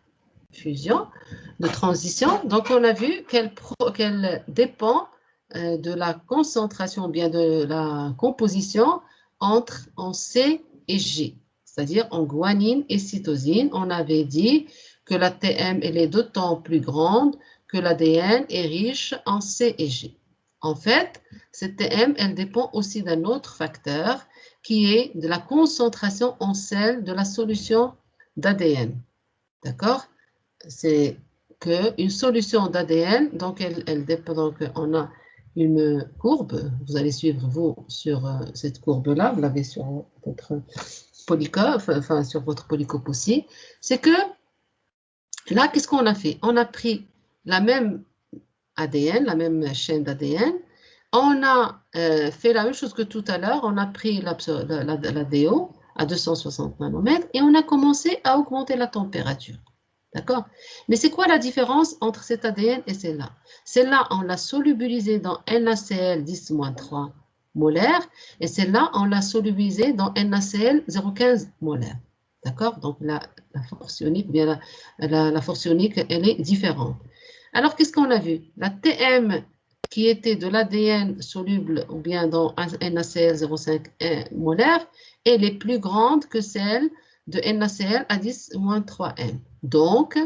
fusion, de transition, donc on a vu qu'elle dépend de la concentration, bien de la composition en C et G, c'est-à-dire en guanine et cytosine. On avait dit que la TM elle est d'autant plus grande que l'ADN est riche en C et G. En fait, cette TM, elle dépend aussi d'un autre facteur qui est de la concentration en sel de la solution d'ADN. D'accord? C'est qu'une solution d'ADN, donc elle dépend, donc on a une courbe, vous allez suivre vous sur cette courbe-là, vous l'avez sur votre polycope, enfin sur votre polycope aussi, c'est que là, qu'est-ce qu'on a fait? On a pris la même ADN, la même chaîne d'ADN, on a fait la même chose que tout à l'heure, on a pris la DO à 260 nanomètres et on a commencé à augmenter la température. D'accord? Mais c'est quoi la différence entre cet ADN et celle-là? Celle-là, on l'a solubilisée dans NaCl 10-3 molaire et celle-là, on l'a solubilisée dans NaCl 0,15 molaire. D'accord? Donc, la force ionique, bien la force ionique, elle est différente. Alors, qu'est-ce qu'on a vu? La TM qui était de l'ADN soluble ou bien dans NaCl 0,5 molaire, elle est plus grande que celle de NaCl à 10-3m. Donc,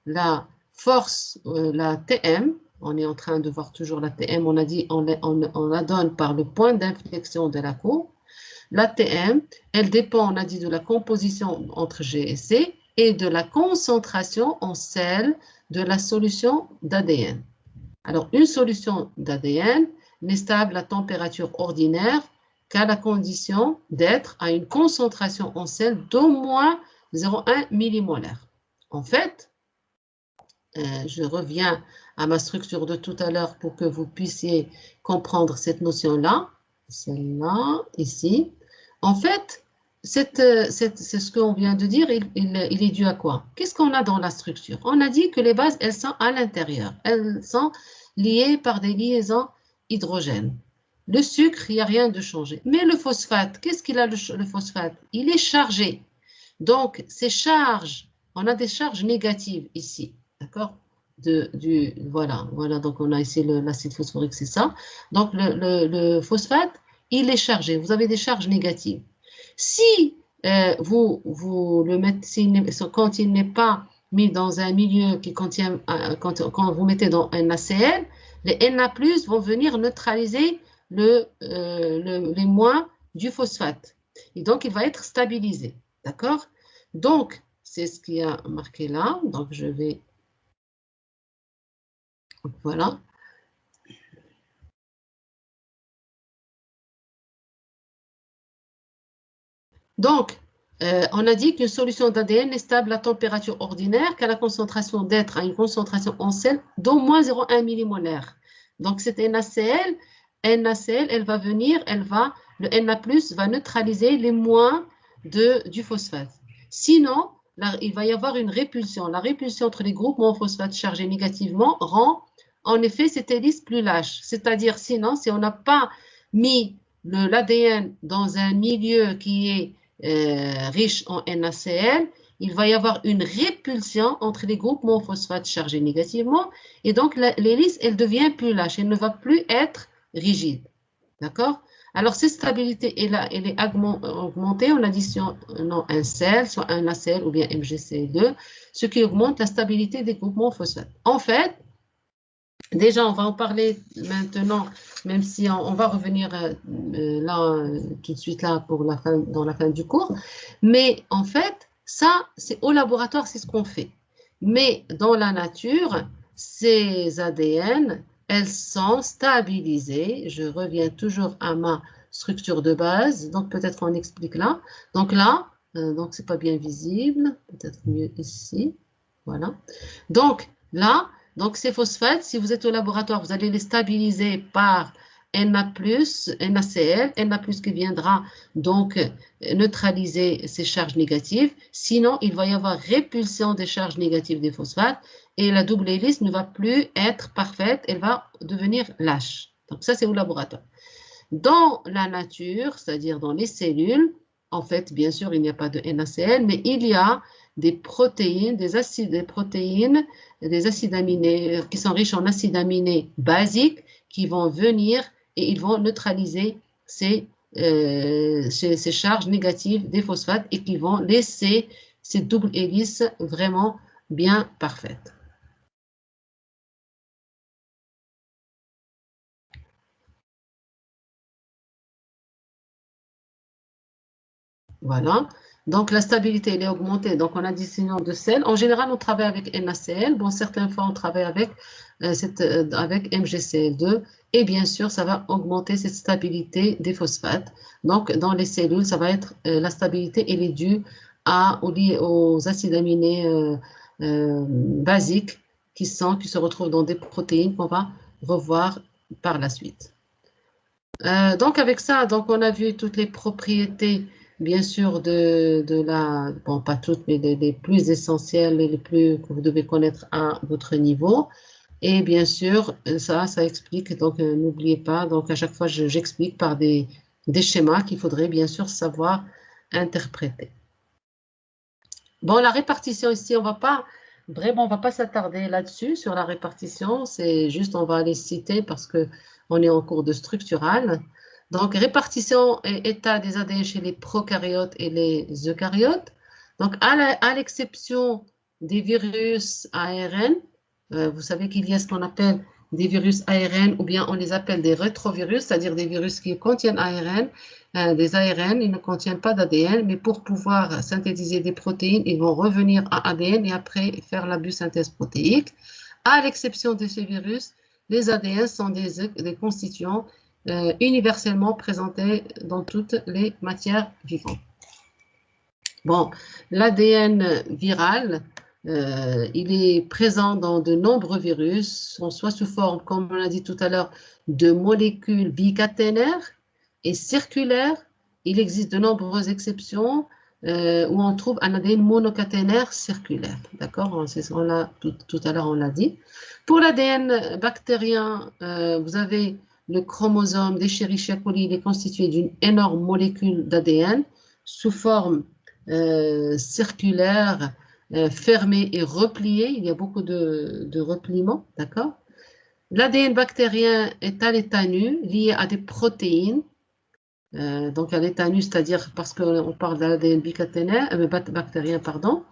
la force, la TM, on est en train de voir toujours la TM, on a dit on la donne par le point d'inflexion de la courbe. La TM, elle dépend, on a dit, de la composition entre G et C et de la concentration en sel de la solution d'ADN. Alors, une solution d'ADN n'est stable à température ordinaire qu'à la condition d'être à une concentration en sel d'au moins 0,1 millimolaire. En fait, je reviens à ma structure de tout à l'heure pour que vous puissiez comprendre cette notion-là. Celle-là, ici. En fait, c'est ce qu'on vient de dire, il est dû à quoi? Qu'est-ce qu'on a dans la structure? On a dit que les bases, elles sont à l'intérieur. Elles sont liées par des liaisons hydrogènes. Le sucre, il n'y a rien de changé. Mais le phosphate, qu'est-ce qu'il a le phosphate? Il est chargé. Donc, ces charges, on a des charges négatives ici. D'accord? Voilà, donc on a ici l'acide phosphorique, c'est ça. Donc, le phosphate, il est chargé. Vous avez des charges négatives. Si vous le mettez, quand il n'est pas mis dans un milieu qui contient, quand vous mettez dans un NaCl, les Na+ vont venir neutraliser les moins du phosphate. Et donc, il va être stabilisé. D'accord? Donc, c'est ce qui a marqué là. Donc, je vais... Voilà. Donc, on a dit qu'une solution d'ADN est stable à température ordinaire qu'à la concentration d'être à une concentration en sel d'au moins 0,1 millimolaire. Donc, cette NaCl, elle va venir, le Na+ va neutraliser les moins du phosphate. Sinon, là, il va y avoir une répulsion. La répulsion entre les groupements phosphate chargés négativement rend en effet cette hélice plus lâche. C'est-à-dire, sinon, si on n'a pas mis l'ADN dans un milieu qui est riche en NaCl, il va y avoir une répulsion entre les groupements phosphate chargés négativement et donc l'hélice, elle devient plus lâche, elle ne va plus être rigide. D'accord? Alors, cette stabilité, elle est augmentée en additionnant un sel, soit un NaCl ou bien MgCl2, ce qui augmente la stabilité des groupements phosphate. En fait, déjà, on va en parler maintenant, même si on va revenir là, tout de suite là, dans la fin du cours. Mais en fait, ça, c'est au laboratoire, c'est ce qu'on fait. Mais dans la nature, ces ADN, elles sont stabilisées. Je reviens toujours à ma structure de base. Donc, peut-être qu'on explique là. Donc là, donc c'est pas bien visible. Peut-être mieux ici. Voilà. Donc, là, donc, ces phosphates, si vous êtes au laboratoire, vous allez les stabiliser par Na+, NaCl, Na+ qui viendra donc neutraliser ces charges négatives. Sinon, il va y avoir répulsion des charges négatives des phosphates et la double hélice ne va plus être parfaite, elle va devenir lâche. Donc, ça, c'est au laboratoire. Dans la nature, c'est-à-dire dans les cellules, en fait, bien sûr, il n'y a pas de NaCl, mais il y a des protéines, des acides aminés qui sont riches en acides aminés basiques qui vont venir et ils vont neutraliser ces charges négatives des phosphates et qui vont laisser ces doubles hélices vraiment bien parfaites. Voilà. Donc, la stabilité, elle est augmentée. Donc, on additionne de sel. En général, on travaille avec NaCl. Bon, certaines fois, on travaille avec MgCl2. Et bien sûr, ça va augmenter cette stabilité des phosphates. Donc, dans les cellules, ça va être la stabilité, elle est due aux acides aminés basiques qui se retrouvent dans des protéines qu'on va revoir par la suite. Donc, avec ça, donc, on a vu toutes les propriétés bien sûr, bon, pas toutes, mais les plus essentielles et les plus que vous devez connaître à votre niveau. Et bien sûr, ça explique, donc n'oubliez pas, donc à chaque fois, j'explique par des schémas qu'il faudrait bien sûr savoir interpréter. Bon, la répartition ici, on va pas s'attarder là-dessus, sur la répartition, c'est juste, on va les citer parce qu'on est en cours de structural. Donc, répartition et état des ADN chez les prokaryotes et les eucaryotes. Donc, à l'exception des virus ARN, vous savez qu'il y a ce qu'on appelle des virus ARN ou bien on les appelle des rétrovirus, c'est-à-dire des virus qui contiennent ARN, des ARN, ils ne contiennent pas d'ADN, mais pour pouvoir synthétiser des protéines, ils vont revenir à ADN et après faire la biosynthèse protéique. À l'exception de ces virus, les ADN sont des constituants universellement présentés dans toutes les matières vivantes. Bon, l'ADN viral, il est présent dans de nombreux virus, soit sous forme, comme on l'a dit tout à l'heure, de molécules bicaténaires et circulaires. Il existe de nombreuses exceptions où on trouve un ADN monocaténaire circulaire. D'accord? C'est ce qu'on a tout à l'heure, on l'a dit. Pour l'ADN bactérien, vous avez le chromosome d'Escherichia coli, il est constitué d'une énorme molécule d'ADN sous forme circulaire, fermée et repliée. Il y a beaucoup de repliements, d'accord? L'ADN bactérien est à l'état nu, lié à des protéines. Donc à l'état nu, c'est-à-dire parce qu'on parle de l'ADN bactérien, pardon.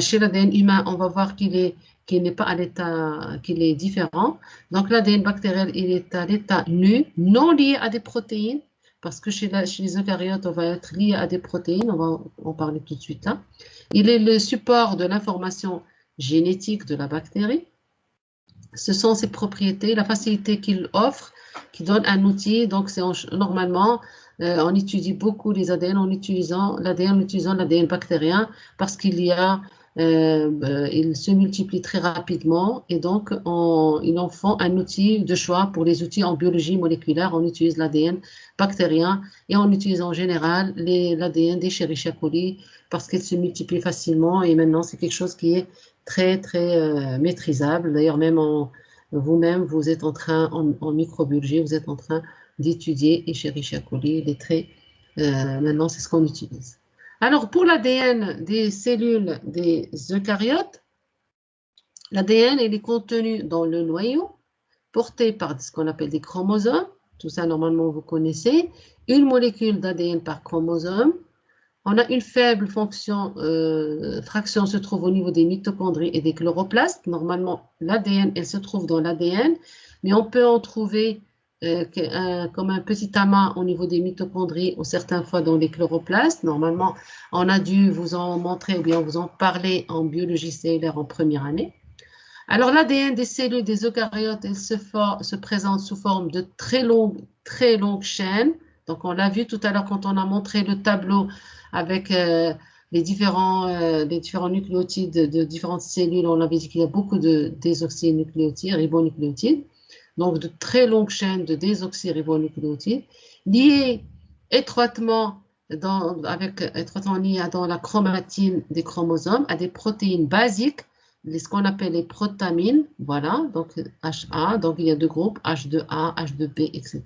Chez l'ADN humain, on va voir qu'il n'est pas à l'état, qu'il est différent. Donc l'ADN bactérien, il est à l'état nu, non lié à des protéines, parce que chez les eucaryotes, on va être lié à des protéines, on va en parler tout de suite là. Il est le support de l'information génétique de la bactérie. Ce sont ses propriétés, la facilité qu'il offre, qui donne un outil. Donc normalement, on étudie beaucoup les ADN en utilisant l'ADN bactérien parce il se multiplie très rapidement et donc ils en font un outil de choix pour les outils en biologie moléculaire. On utilise l'ADN bactérien et on utilise en général l'ADN d'Escherichia coli parce qu'il se multiplie facilement et maintenant c'est quelque chose qui est très très maîtrisable. D'ailleurs même vous-même, vous êtes en train, en microbiologie, vous êtes en train d'étudier Escherichia coli, les traits. Maintenant, c'est ce qu'on utilise. Alors, pour l'ADN des cellules des eucaryotes, l'ADN, il est contenu dans le noyau, porté par ce qu'on appelle des chromosomes. Tout ça, normalement, vous connaissez. Une molécule d'ADN par chromosome. On a une faible fraction se trouve au niveau des mitochondries et des chloroplastes. Normalement, l'ADN, elle se trouve dans l'ADN, mais on peut en trouver comme un petit amas au niveau des mitochondries ou certaines fois dans les chloroplastes. Normalement, on a dû vous en montrer ou bien vous en parler en biologie cellulaire en première année. Alors, l'ADN des cellules des eucaryotes, elle se présente sous forme de très longues chaînes. Donc, on l'a vu tout à l'heure quand on a montré le tableau avec les différents nucléotides de différentes cellules. On avait dit qu'il y a beaucoup de désoxynucléotides, ribonucléotides. Donc, de très longues chaînes de désoxyribonucléotides liées étroitement liées dans la chromatine des chromosomes à des protéines basiques, ce qu'on appelle les protamines, voilà, donc HA, donc il y a deux groupes, H2A, H2B, etc.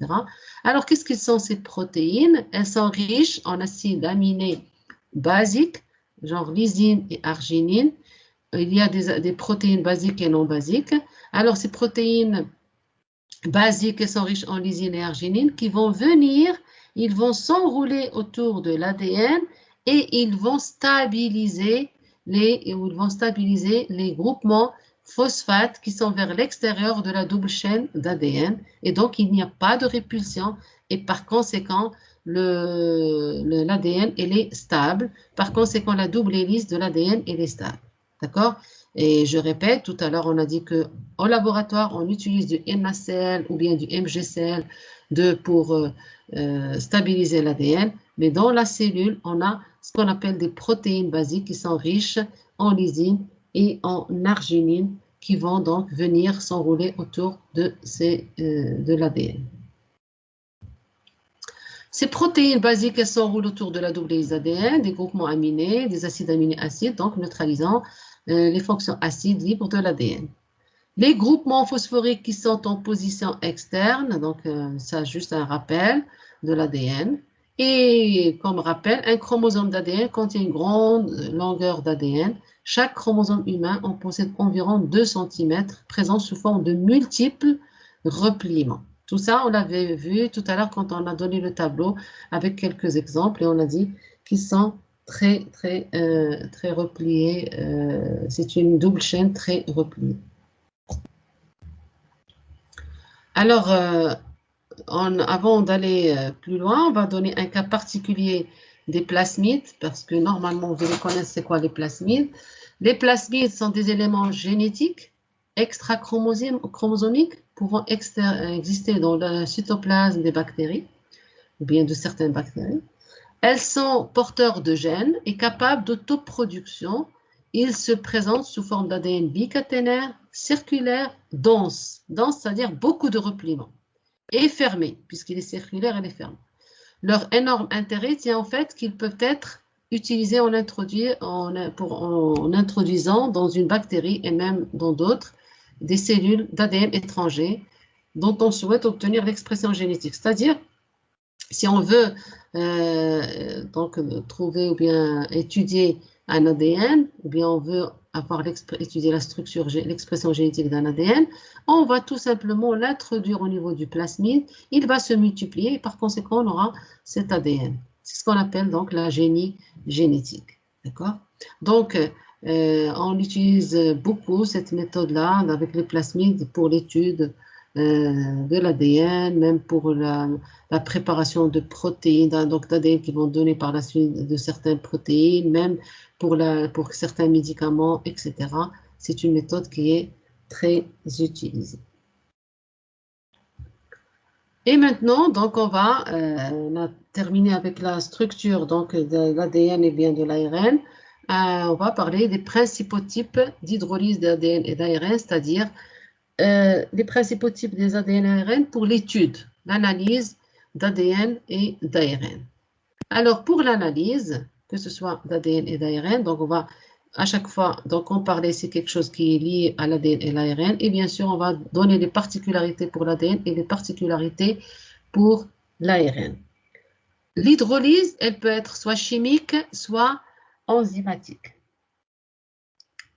Alors, qu'est-ce que sont ces protéines? Elles sont riches en acides aminés basiques, genre lysine et arginine. Il y a des protéines basiques et non basiques. Alors, ces protéines basiques, elles sont riches en lysine et arginine, ils vont s'enrouler autour de l'ADN et ils vont stabiliser les groupements phosphates qui sont vers l'extérieur de la double chaîne d'ADN. Et donc, il n'y a pas de répulsion et par conséquent, l'ADN, elle est stable. Par conséquent, la double hélice de l'ADN, elle est stable. D'accord? Et je répète, tout à l'heure, on a dit qu'au laboratoire, on utilise du NaCl ou bien du MgCl pour stabiliser l'ADN. Mais dans la cellule, on a ce qu'on appelle des protéines basiques qui sont riches en lysine et en arginine qui vont donc venir s'enrouler autour de l'ADN. Ces protéines basiques, elles s'enroulent autour de la double hélice ADN, des groupements aminés, des acides aminés acides, donc neutralisant les fonctions acides libres de l'ADN. Les groupements phosphoriques qui sont en position externe, donc ça juste un rappel de l'ADN. Et comme rappel, un chromosome d'ADN contient une grande longueur d'ADN. Chaque chromosome humain en possède environ 2 cm, présents sous forme de multiples repliements. Tout ça, on l'avait vu tout à l'heure quand on a donné le tableau avec quelques exemples et on a dit qu'ils sont très repliés. C'est une double chaîne très repliée. Alors, avant d'aller plus loin, on va donner un cas particulier des plasmides, parce que normalement, vous devez connaître c'est quoi les plasmides. Les plasmides sont des éléments génétiques extra-chromosomiques pouvant exister dans le cytoplasme des bactéries, ou bien de certaines bactéries. Elles sont porteurs de gènes et capables d'autoproduction. Ils se présentent sous forme d'ADN bicaténaire, circulaire, dense. Dense, c'est-à-dire beaucoup de repliements. Et fermé, puisqu'il est circulaire, il est fermé. Leur énorme intérêt tient en fait qu'ils peuvent être utilisés en introduisant dans une bactérie et même dans d'autres des cellules d'ADN étrangers dont on souhaite obtenir l'expression génétique. C'est-à-dire, si on veut donc trouver ou bien étudier un ADN, ou bien on veut étudier la structure, l'expression génétique d'un ADN, on va tout simplement l'introduire au niveau du plasmide, il va se multiplier et par conséquent on aura cet ADN. C'est ce qu'on appelle donc la génie génétique. D'accord? Donc, on utilise beaucoup cette méthode-là avec les plasmides pour l'étude de l'ADN, même pour la préparation de protéines, donc d'ADN qui vont donner par la suite de certaines protéines, même pour certains médicaments, etc. C'est une méthode qui est très utilisée. Et maintenant, donc on va terminer avec la structure donc de l'ADN et bien de l'ARN. On va parler des principaux types d'hydrolyse d'ADN et d'ARN, c'est-à-dire les principaux types des ADN et ARN pour l'étude, l'analyse d'ADN et d'ARN. Alors, pour l'analyse, que ce soit d'ADN et d'ARN, donc on va à chaque fois donc comparer c'est quelque chose qui est lié à l'ADN et l'ARN, et bien sûr, on va donner les particularités pour l'ADN et les particularités pour l'ARN. L'hydrolyse, elle peut être soit chimique, soit enzymatique.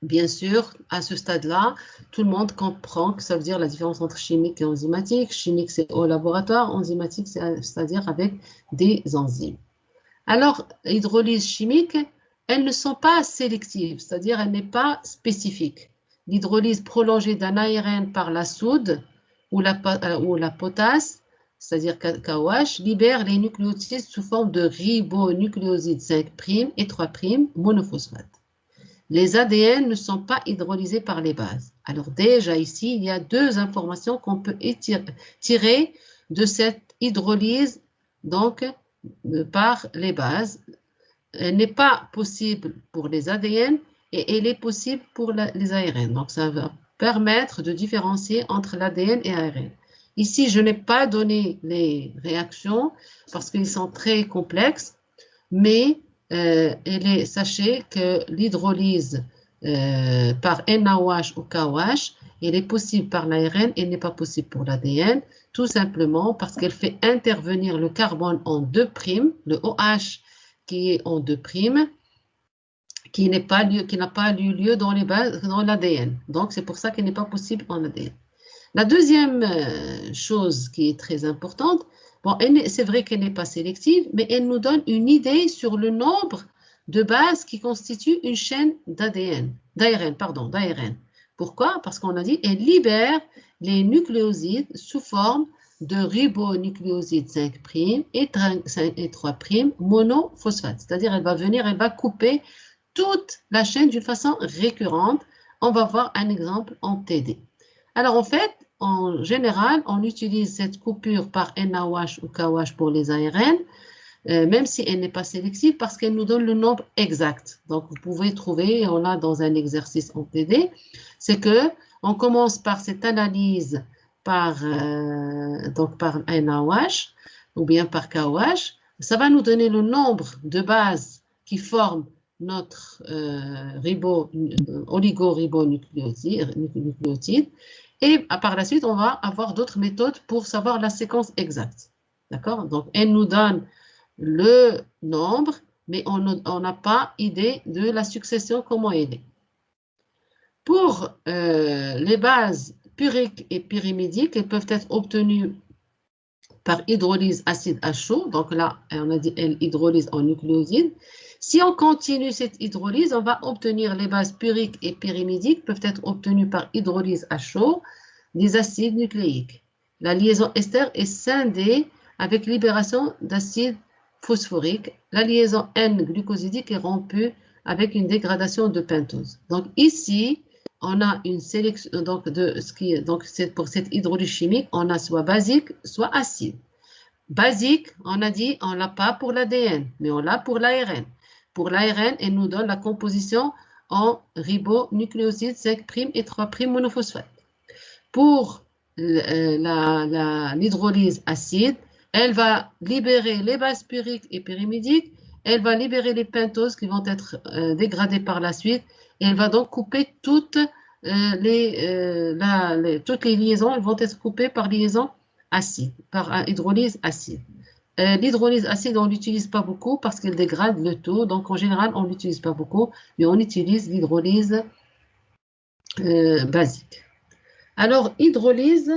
Bien sûr, à ce stade-là, tout le monde comprend que ça veut dire la différence entre chimique et enzymatique. Chimique, c'est au laboratoire. Enzymatique, c'est-à-dire avec des enzymes. Alors, l'hydrolyse chimique, elles ne sont pas sélectives, c'est-à-dire elles n'est pas spécifique. L'hydrolyse prolongée d'un ARN par la soude ou la potasse, c'est-à-dire KOH, libère les nucléotides sous forme de ribonucléosides 5' et 3' monophosphate. Les ADN ne sont pas hydrolysés par les bases. Alors déjà ici, il y a 2 informations qu'on peut tirer de cette hydrolyse donc, par les bases. Elle n'est pas possible pour les ADN et elle est possible pour les ARN. Donc ça va permettre de différencier entre l'ADN et l'ARN. Ici, je n'ai pas donné les réactions parce qu'ils sont très complexes, mais sachez que l'hydrolyse par NaOH ou KOH, elle est possible par l'ARN, elle n'est pas possible pour l'ADN, tout simplement parce qu'elle fait intervenir le carbone en 2', le OH qui est en 2', qui n'a pas eu lieu dans l'ADN. Donc, c'est pour ça qu'elle n'est pas possible en ADN. La deuxième chose qui est très importante, bon, c'est vrai qu'elle n'est pas sélective, mais elle nous donne une idée sur le nombre de bases qui constituent une chaîne d'ARN. Pourquoi? Parce qu'on a dit qu'elle libère les nucléosides sous forme de ribonucléosides 5' et 3' monophosphate. C'est-à-dire elle va couper toute la chaîne d'une façon récurrente. On va voir un exemple en TD. Alors, en fait, en général, on utilise cette coupure par NaOH ou KOH pour les ARN, même si elle n'est pas sélective, parce qu'elle nous donne le nombre exact. Donc, vous pouvez trouver, on a dans un exercice en TD, c'est qu'on commence par cette analyse par NaOH. ou bien par KOH, ça va nous donner le nombre de bases qui forment notre oligo-ribonucléotide. Et par la suite, on va avoir d'autres méthodes pour savoir la séquence exacte. D'accord? Donc, elle nous donne le nombre, mais on n'a pas idée de la succession, comment elle est. Pour les bases puriques et pyrimidiques, elles peuvent être obtenues par hydrolyse acide à chaud. Donc là, on a dit elle hydrolyse en nucléoside. Si on continue cette hydrolyse, on va obtenir les bases puriques et pyrimidiques peuvent être obtenues par hydrolyse à chaud des acides nucléiques. La liaison ester est scindée avec libération d'acide phosphorique. La liaison N-glucosidique est rompue avec une dégradation de pentose. Donc ici, on a une sélection, pour cette hydrolyse chimique, on a soit basique, soit acide. Basique, on a dit, on ne l'a pas pour l'ADN, mais on l'a pour l'ARN. Pour l'ARN, elle nous donne la composition en ribonucléosides 5' et 3' monophosphate. Pour l'hydrolyse acide, elle va libérer les bases puriques et pyrimidiques, elle va libérer les pentoses qui vont être dégradées par la suite, et elle va donc couper toutes les liaisons, elles vont être coupées par liaison acide, par hydrolyse acide. L'hydrolyse acide, on ne l'utilise pas beaucoup parce qu'elle dégrade le taux, donc en général, on ne l'utilise pas beaucoup, mais on utilise l'hydrolyse basique. Alors, hydrolyse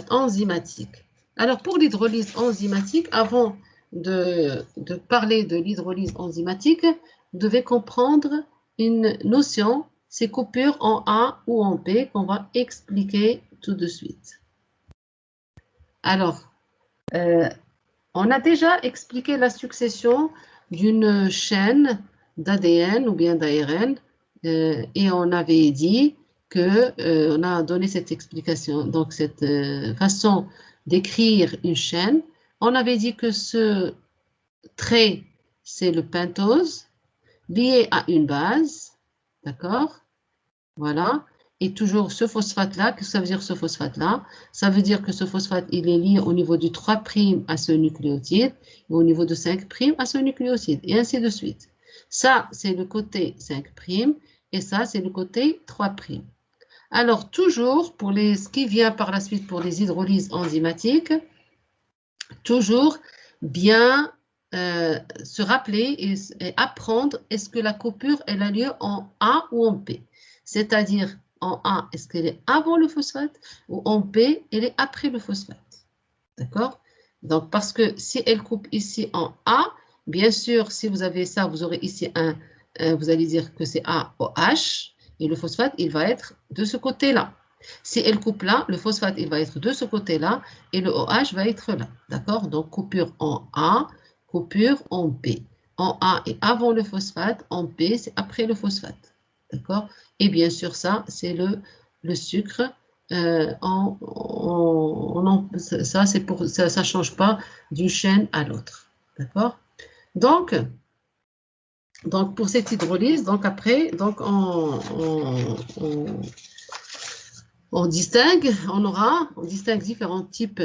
enzymatique. Alors, pour l'hydrolyse enzymatique, avant de parler de l'hydrolyse enzymatique, vous devez comprendre une notion, c'est coupure en A ou en P, qu'on va expliquer tout de suite. Alors, on a déjà expliqué la succession d'une chaîne d'ADN ou bien d'ARN, et on avait dit on a donné cette explication, donc cette façon d'écrire une chaîne. On avait dit que ce trait, c'est le pentose, lié à une base, d'accord? Voilà. Et toujours ce phosphate-là, qu'est-ce que ça veut dire ce phosphate-là? Ça veut dire que ce phosphate, il est lié au niveau du 3' à ce nucléotide, et au niveau de 5' à ce nucléotide, et ainsi de suite. Ça, c'est le côté 5', et ça, c'est le côté 3'. Alors, toujours, pour ce qui vient par la suite pour les hydrolyses enzymatiques, toujours bien se rappeler et apprendre est-ce que la coupure, elle a lieu en A ou en P. C'est-à-dire, en A, est-ce qu'elle est avant le phosphate ou en P, elle est après le phosphate. D'accord? Donc, parce que si elle coupe ici en A, bien sûr, si vous avez ça, vous aurez ici vous allez dire que c'est AOH, et le phosphate, il va être de ce côté-là. Si elle coupe là, le phosphate, il va être de ce côté-là, et le OH va être là. D'accord? Donc, coupure en A, coupure en P. En A est avant le phosphate, en P, c'est après le phosphate. D'accord? Et bien sûr, ça, c'est le sucre. Ça ne change pas d'une chaîne à l'autre. D'accord? Donc, pour cette hydrolyse, donc après, donc on distingue différents types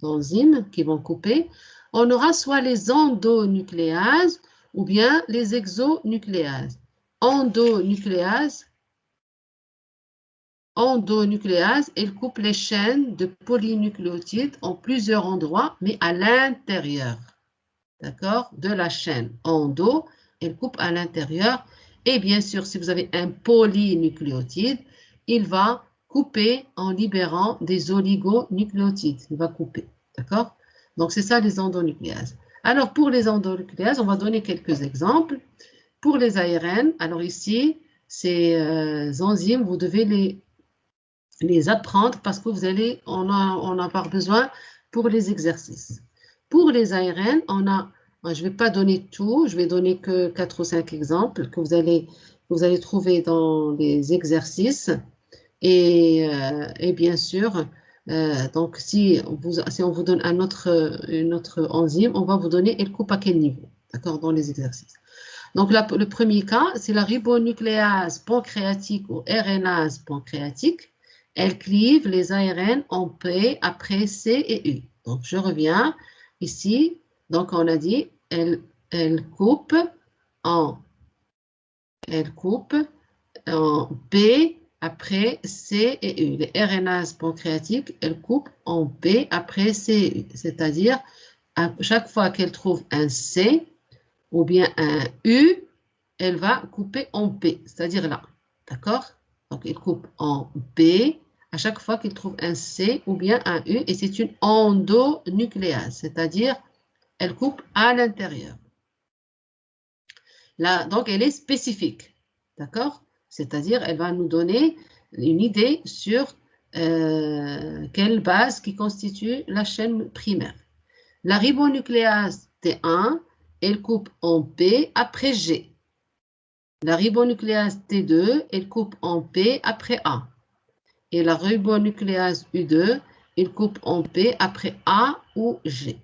d'enzymes qui vont couper. On aura soit les endonucléases ou bien les exonucléases. Endonucléase, elle coupe les chaînes de polynucléotides en plusieurs endroits, mais à l'intérieur, d'accord, de la chaîne. Endo, elle coupe à l'intérieur. Et bien sûr, si vous avez un polynucléotide, il va couper en libérant des oligonucléotides. Il va couper, d'accord? Donc, c'est ça les endonucléases. Alors, pour les endonucléases, on va donner quelques exemples. Pour les ARN, alors ici, ces enzymes, vous devez les apprendre parce que on a avoir besoin pour les exercices. Pour les ARN, je ne vais pas donner tout, je vais donner que 4 ou 5 exemples que vous allez trouver dans les exercices. Et bien sûr, donc si on vous donne une autre enzyme, on va vous donner, elle coupe à quel niveau, d'accord, dans les exercices. Donc, le premier cas, c'est la ribonucléase pancréatique ou RNase pancréatique. Elle clive les ARN en P après C et U. Donc, je reviens ici. Donc, on a dit, elle coupe en B après C et U. Les RNases pancréatiques, elles coupent en B après C et U. C'est-à-dire, à chaque fois qu'elle trouve un C ou bien un U, elle va couper en B, c'est-à-dire là. D'accord? Donc, elle coupe en B à chaque fois qu'elle trouve un C ou bien un U, et c'est une endonucléase, c'est-à-dire, elle coupe à l'intérieur. Là, donc, elle est spécifique. D'accord? C'est-à-dire, elle va nous donner une idée sur quelle base qui constitue la chaîne primaire. La ribonucléase T1, elle coupe en B après G. La ribonucléase T2, elle coupe en P après A. Et la ribonucléase U2, elle coupe en P après A ou G.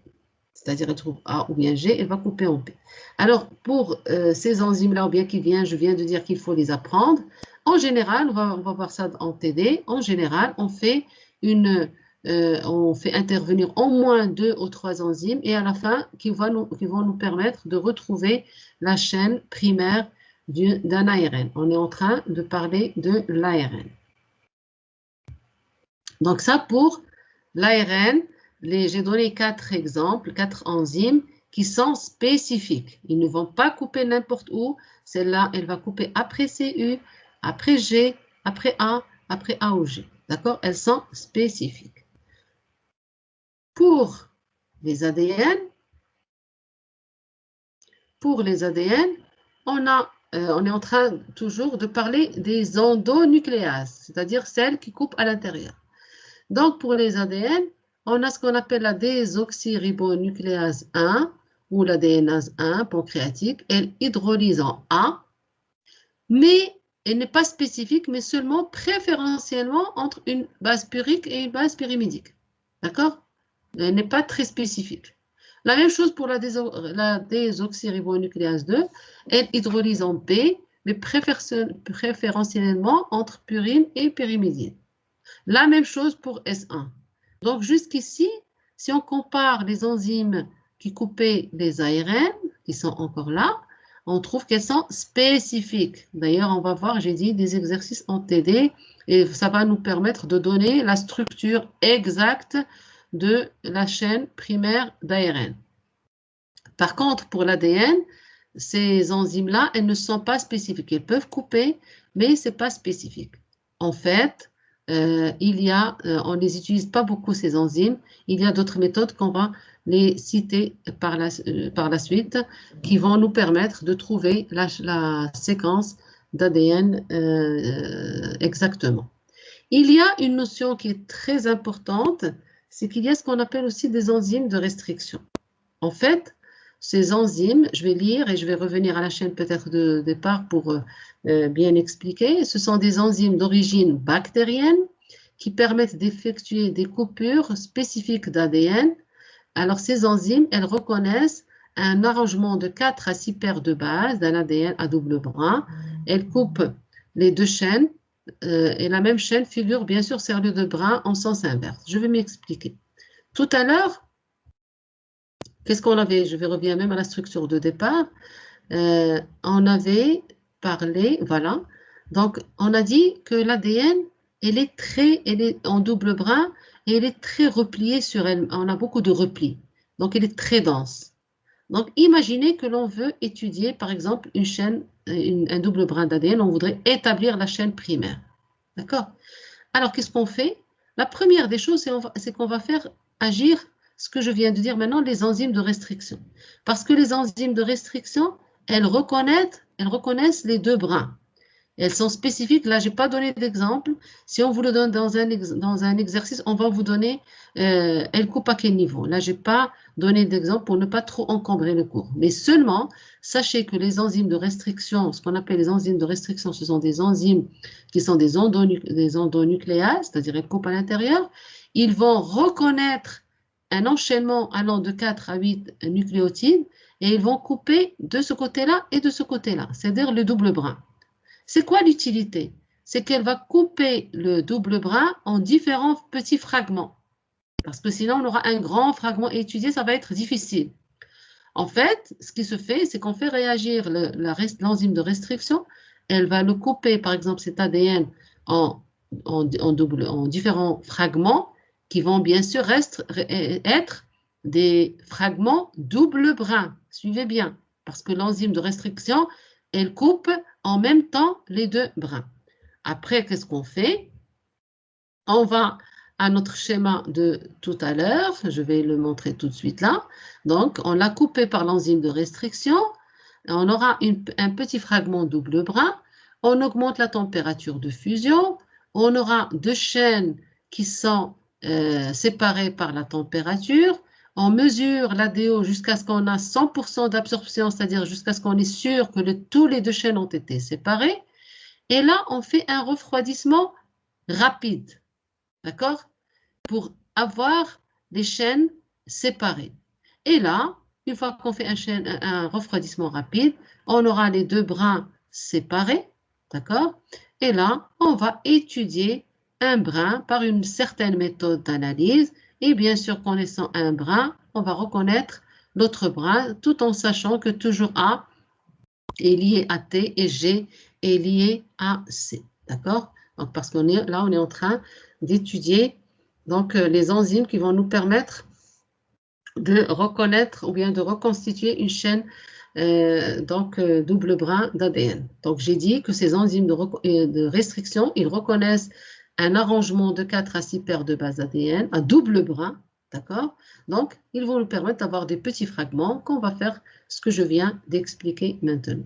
C'est-à-dire, elle trouve A ou bien G, elle va couper en P. Alors, pour ces enzymes-là, ou bien je viens de dire qu'il faut les apprendre, en général, on va voir ça en TD, en général, on fait intervenir au moins 2 ou 3 enzymes et à la fin, qui vont nous permettre de retrouver la chaîne primaire d'un ARN. On est en train de parler de l'ARN. Donc ça, pour l'ARN, j'ai donné 4 exemples, 4 enzymes qui sont spécifiques. Ils ne vont pas couper n'importe où. Celle-là, elle va couper après CU, après G, après A, après A ou G. D'accord? Elles sont spécifiques. Pour les ADN, on est en train toujours de parler des endonucléases, c'est-à-dire celles qui coupent à l'intérieur. Donc, pour les ADN, on a ce qu'on appelle la désoxyribonucléase 1 ou la DNase 1 pancréatique. Elle hydrolyse en A, mais elle n'est pas spécifique, mais seulement préférentiellement entre une base purique et une base pyrimidique. D'accord? Elle n'est pas très spécifique. La même chose pour la désoxyribonucléase 2. Elle hydrolyse en B, mais préférentiellement entre purine et pyrimidine. La même chose pour S1. Donc, jusqu'ici, si on compare les enzymes qui coupaient les ARN, qui sont encore là, on trouve qu'elles sont spécifiques. D'ailleurs, on va voir, j'ai dit, des exercices en TD, et ça va nous permettre de donner la structure exacte de la chaîne primaire d'ARN. Par contre, pour l'ADN, ces enzymes-là, elles ne sont pas spécifiques. Elles peuvent couper, mais ce n'est pas spécifique. En fait, on ne les utilise pas beaucoup, ces enzymes. Il y a d'autres méthodes qu'on va les citer par la suite qui vont nous permettre de trouver la séquence d'ADN exactement. Il y a une notion qui est très importante, c'est qu'il y a ce qu'on appelle aussi des enzymes de restriction. En fait, ces enzymes, je vais lire et je vais revenir à la chaîne peut-être de départ pour bien expliquer. Ce sont des enzymes d'origine bactérienne qui permettent d'effectuer des coupures spécifiques d'ADN. Alors, ces enzymes, elles reconnaissent un arrangement de 4 à 6 paires de bases d'un ADN à double brin. Elles coupent les 2 chaînes et la même chaîne figure bien sûr sur les 2 brins en sens inverse. Je vais m'expliquer. Tout à l'heure, qu'est-ce qu'on avait? Je vais revenir même à la structure de départ. On avait parlé, voilà. Donc, on a dit que l'ADN, elle est en double brin et elle est très repliée sur elle. On a beaucoup de replis. Donc, elle est très dense. Donc, imaginez que l'on veut étudier, par exemple, une chaîne, un double brin d'ADN. On voudrait établir la chaîne primaire. D'accord? Alors, qu'est-ce qu'on fait? La première des choses, c'est qu'on va faire agir ce que je viens de dire maintenant, les enzymes de restriction. Parce que les enzymes de restriction, elles reconnaissent les 2 brins. Elles sont spécifiques. Là, je n'ai pas donné d'exemple. Si on vous le donne dans un exercice, on va vous donner, elles coupent à quel niveau. Là, je n'ai pas donné d'exemple pour ne pas trop encombrer le cours. Mais seulement, sachez que les enzymes de restriction, ce qu'on appelle les enzymes de restriction, ce sont des enzymes qui sont des endonucléases, c'est-à-dire elles coupent à l'intérieur. Ils vont reconnaître un enchaînement allant de 4 à 8 nucléotides et ils vont couper de ce côté-là et de ce côté-là, c'est-à-dire le double brin. C'est quoi l'utilité? C'est qu'elle va couper le double brin en différents petits fragments. parce que sinon, on aura un grand fragment à étudier, ça va être difficile. En fait, ce qui se fait, c'est qu'on fait réagir l'enzyme de restriction. Elle va le couper, par exemple, cet ADN en différents fragments qui vont bien sûr être des fragments double brin. Suivez bien, parce que l'enzyme de restriction, elle coupe en même temps les deux brins. Après, qu'est-ce qu'on fait? On va à notre schéma de tout à l'heure. Je vais le montrer tout de suite là. Donc, on l'a coupé par l'enzyme de restriction. On aura un petit fragment double brin. On augmente la température de fusion. On aura deux chaînes qui sont séparées par la température. On mesure l'ADO jusqu'à ce qu'on a 100% d'absorption, c'est-à-dire jusqu'à ce qu'on est sûr que tous les deux chaînes ont été séparées. Et là, on fait un refroidissement rapide. D'accord? Pour avoir les chaînes séparées. Et là, une fois qu'on fait un refroidissement rapide, on aura les deux brins séparés. D'accord? Et là, on va étudier un brin par une certaine méthode d'analyse. Et bien sûr, connaissant un brin, on va reconnaître l'autre brin tout en sachant que toujours A est lié à T et G est lié à C. D'accord? Donc, parce qu'on est là, on est en train d'étudier donc les enzymes qui vont nous permettre de reconnaître ou bien de reconstituer une chaîne double brin d'ADN. Donc j'ai dit que ces enzymes de restriction, ils reconnaissent un arrangement de 4 à 6 paires de bases ADN, un double brin, d'accord? Donc ils vont nous permettre d'avoir des petits fragments qu'on va faire ce que je viens d'expliquer maintenant.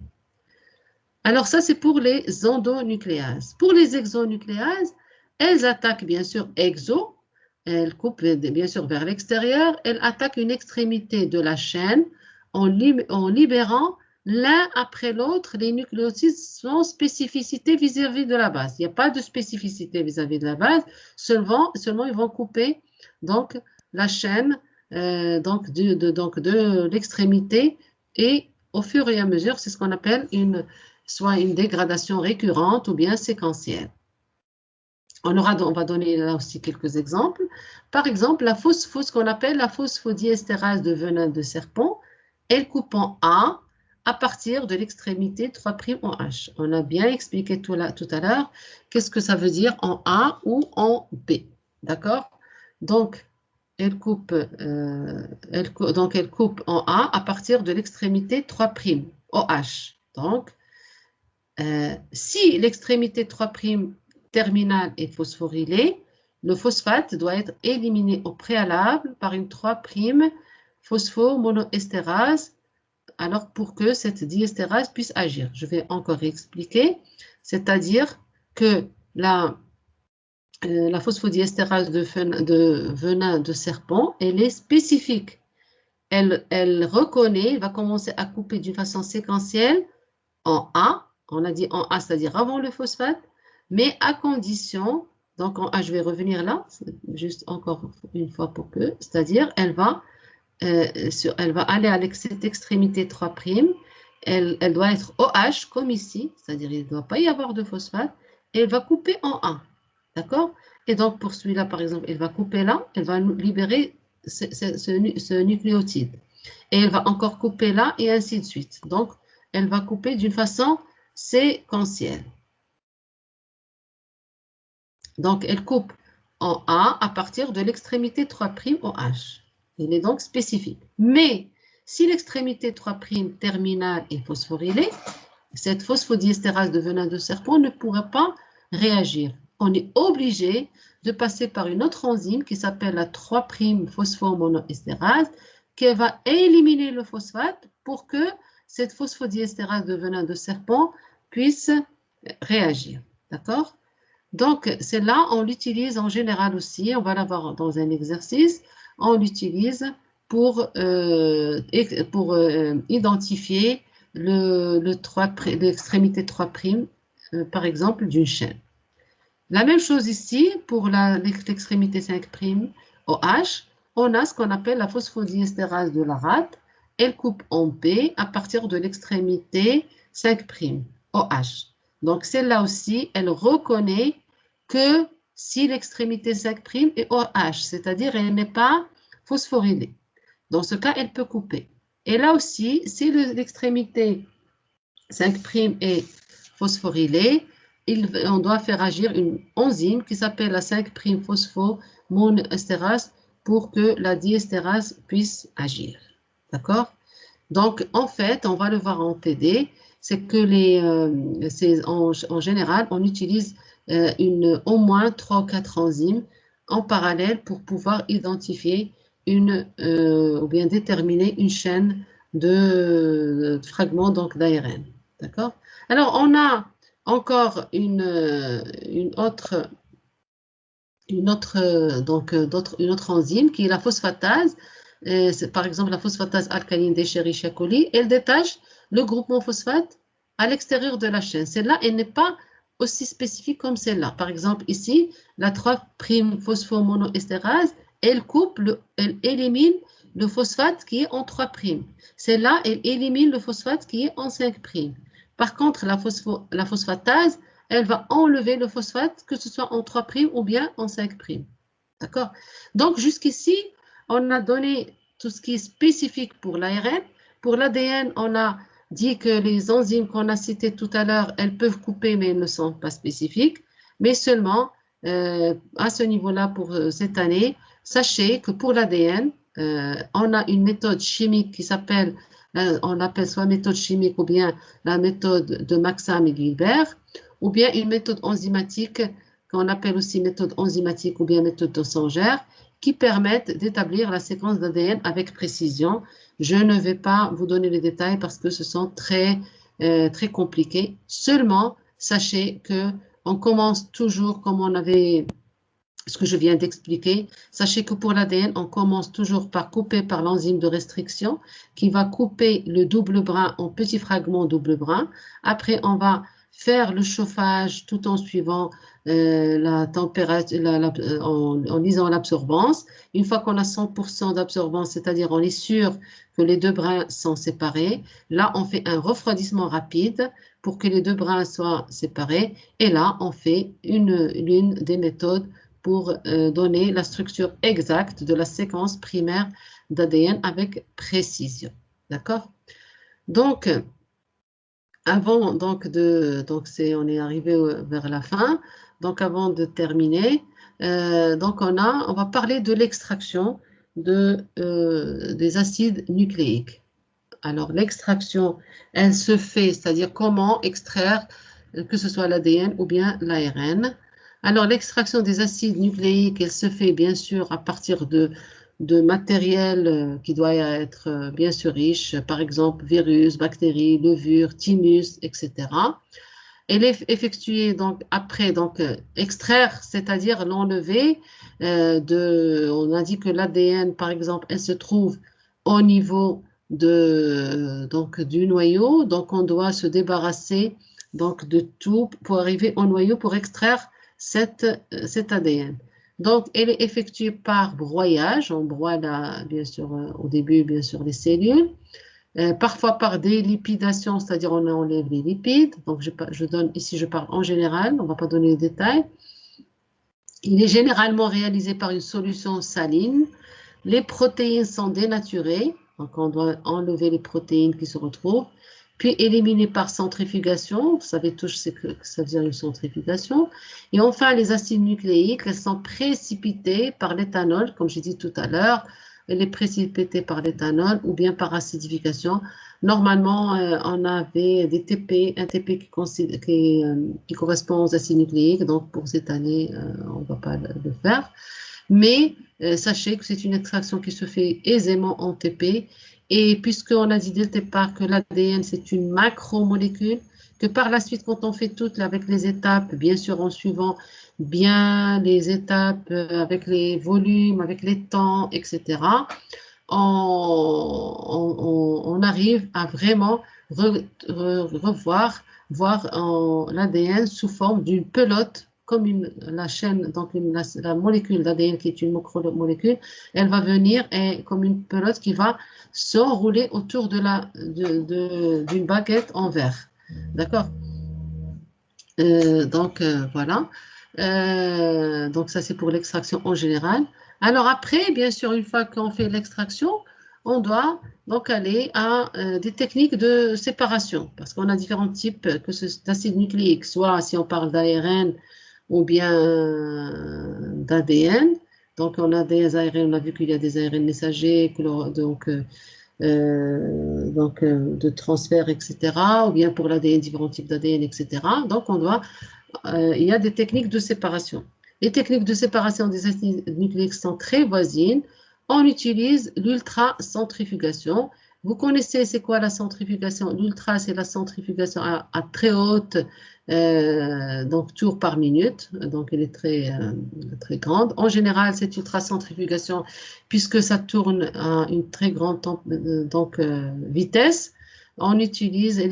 Alors ça, c'est pour les endonucléases. Pour les exonucléases, elles attaquent bien sûr exo, elles coupent bien sûr vers l'extérieur, elles attaquent une extrémité de la chaîne en libérant l'un après l'autre les nucléotides sans spécificité vis-à-vis de la base. Il n'y a pas de spécificité vis-à-vis de la base, seulement ils vont couper donc la chaîne de l'extrémité et au fur et à mesure, c'est ce qu'on appelle soit une dégradation récurrente ou bien séquentielle. On va donner là aussi quelques exemples. Par exemple, ce qu'on appelle la phosphodiesterase de venin de serpent, elle coupe en A à partir de l'extrémité 3' en H. On a bien expliqué tout à l'heure qu'est-ce que ça veut dire en A ou en B. D'accord? Donc, elle coupe en A à partir de l'extrémité 3' OH. Donc, si l'extrémité 3' terminale est phosphorylée, le phosphate doit être éliminé au préalable par une 3' phosphomonoestérase, alors pour que cette diestérase puisse agir. Je vais encore expliquer, c'est-à-dire que la phosphodiesterase de venin de serpent, elle est spécifique. Elle reconnaît, elle va commencer à couper d'une façon séquentielle en A, on a dit en A, c'est-à-dire avant le phosphate, mais à condition, donc en A, je vais revenir là, juste encore une fois pour que, c'est-à-dire elle va aller à cette extrémité 3', elle doit être OH comme ici, c'est-à-dire il ne doit pas y avoir de phosphate, et elle va couper en A, d'accord? Et donc pour celui-là, par exemple, elle va couper là, elle va libérer ce nucléotide, et elle va encore couper là, et ainsi de suite. Donc, elle va couper d'une façon séquentielle. Donc, elle coupe en A à partir de l'extrémité 3' OH. Elle est donc spécifique. Mais si l'extrémité 3' terminale est phosphorylée, cette phosphodiesterase de venin de serpent ne pourra pas réagir. On est obligé de passer par une autre enzyme qui s'appelle la 3' phosphomonoestérase qui va éliminer le phosphate pour que cette phosphodiesterase de venin de serpent puisse réagir. D'accord? Donc, celle-là, on l'utilise en général aussi, on va l'avoir dans un exercice, on l'utilise pour identifier l'extrémité 3', par exemple, d'une chaîne. La même chose ici, pour l'extrémité 5' OH, on a ce qu'on appelle la phosphodiesterase de la rate. Elle coupe en B à partir de l'extrémité 5' OH. Donc, celle-là aussi, elle reconnaît que si l'extrémité 5' est OH, c'est-à-dire elle n'est pas phosphorylée. Dans ce cas, elle peut couper. Et là aussi, si l'extrémité 5' est phosphorylée, on doit faire agir une enzyme qui s'appelle la 5' phosphomonoestérase pour que la diestérase puisse agir. D'accord? Donc, en fait, on va le voir en TD, c'est que en général, on utilise au moins 3 ou 4 enzymes en parallèle pour pouvoir identifier ou bien déterminer une chaîne de fragments d'ARN. D'accord? Alors, on a encore une autre enzyme qui est la phosphatase. Par exemple, la phosphatase alcaline d'Escherichia coli, elle détache le groupement phosphate à l'extérieur de la chaîne. Celle-là, elle n'est pas aussi spécifique comme celle-là. Par exemple, ici, la 3'-phosphomonoestérase, elle élimine le phosphate qui est en 3'. Celle-là, elle élimine le phosphate qui est en 5'. Par contre, la phosphatase, elle va enlever le phosphate, que ce soit en 3' ou bien en 5'. D'accord? Donc, jusqu'ici, on a donné tout ce qui est spécifique pour l'ARN. Pour l'ADN, on a dit que les enzymes qu'on a citées tout à l'heure, elles peuvent couper, mais elles ne sont pas spécifiques. Mais seulement, à ce niveau-là, pour cette année, sachez que pour l'ADN, on a une méthode chimique qui s'appelle, on appelle soit méthode chimique ou bien la méthode de Maxam et Gilbert, ou bien une méthode enzymatique qu'on appelle aussi méthode enzymatique ou bien méthode de Sanger, qui permettent d'établir la séquence d'ADN avec précision. Je ne vais pas vous donner les détails parce que ce sont très compliqués. Seulement, sachez qu'on commence toujours comme on avait ce que je viens d'expliquer. Sachez que pour l'ADN, on commence toujours par couper par l'enzyme de restriction qui va couper le double brin en petits fragments double brin. Après, on va faire le chauffage tout en suivant la température, en lisant l'absorbance. Une fois qu'on a 100% d'absorbance, c'est-à-dire on est sûr que les deux brins sont séparés, là, on fait un refroidissement rapide pour que les deux brins soient séparés. Et là, on fait l'une des méthodes pour donner la structure exacte de la séquence primaire d'ADN avec précision. D'accord? Donc, on est arrivé vers la fin. Donc, avant de terminer, on va parler de l'extraction des acides nucléiques. Alors, l'extraction, elle se fait, c'est-à-dire comment extraire, que ce soit l'ADN ou bien l'ARN. Alors, l'extraction des acides nucléiques, elle se fait bien sûr à partir de matériel qui doit être bien sûr riche, par exemple virus, bactéries, levures, thymus, etc. Elle est effectuée donc après, extraire, c'est-à-dire l'enlever on a dit que l'ADN, par exemple, elle se trouve au niveau du noyau, donc on doit se débarrasser de tout pour arriver au noyau pour extraire cet ADN. Donc, elle est effectuée par broyage. On broie bien sûr au début, bien sûr, les cellules. Parfois par délipidation, c'est-à-dire on enlève les lipides. Donc, ici, je parle en général, on ne va pas donner les détails. Il est généralement réalisé par une solution saline. Les protéines sont dénaturées, donc on doit enlever les protéines qui se retrouvent, puis éliminer par centrifugation. Vous savez tous ce que ça veut dire une centrifugation. Et enfin, les acides nucléiques, elles sont précipitées par l'éthanol, comme j'ai dit tout à l'heure. Elle est précipitée par l'éthanol ou bien par acidification. Normalement, on avait des TP, un TP qui correspond aux acides nucléiques. Donc, pour cette année, on ne va pas le faire. Mais sachez que c'est une extraction qui se fait aisément en TP. Et puisqu'on a dit dès le départ que l'ADN, c'est une macromolécule, que par la suite, quand on fait tout avec les étapes, bien sûr en suivant bien les étapes avec les volumes, avec les temps, etc., on arrive à vraiment voir l'ADN sous forme d'une pelote, comme la chaîne, donc la molécule d'ADN qui est une macromolécule, elle va venir comme une pelote qui va s'enrouler autour d'une baguette en verre. D'accord? Voilà. Donc, ça, c'est pour l'extraction en général. Alors, après, bien sûr, une fois qu'on fait l'extraction, on doit donc aller à des techniques de séparation parce qu'on a différents types d'acides nucléiques, soit si on parle d'ARN ou bien d'ADN. Donc, on a des ARN, on a vu qu'il y a des ARN messagers, de transfert, etc., ou bien pour l'ADN, différents types d'ADN, etc. Donc, il y a des techniques de séparation. Les techniques de séparation des acides nucléiques sont très voisines. On utilise l'ultracentrifugation. Vous connaissez, c'est quoi la centrifugation? L'ultra, c'est la centrifugation à très haute donc tour par minute. Donc, elle est très grande. En général, cette ultracentrifugation, puisque ça tourne à une très grande vitesse, on utilise,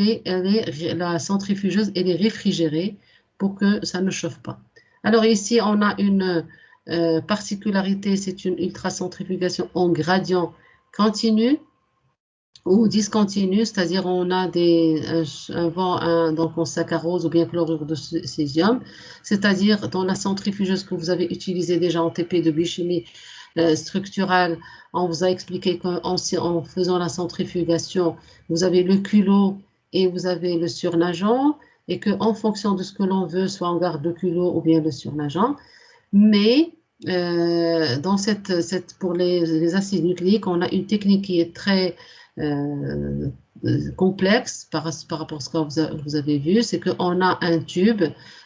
la centrifugeuse, elle est réfrigérée pour que ça ne chauffe pas. Alors ici, on a une particularité, c'est une ultracentrifugation en gradient continu ou discontinu, c'est-à-dire on a donc en saccharose ou bien chlorure de césium, c'est-à-dire dans la centrifugeuse que vous avez utilisée déjà en TP de biochimie structurale, on vous a expliqué qu'en faisant la centrifugation, vous avez le culot et vous avez le surnageant, et qu'en fonction de ce que l'on veut, soit on garde le culot ou bien le surnageant. Mais pour les acides nucléiques, on a une technique qui est très complexe par rapport à ce que vous avez vu, c'est qu'on a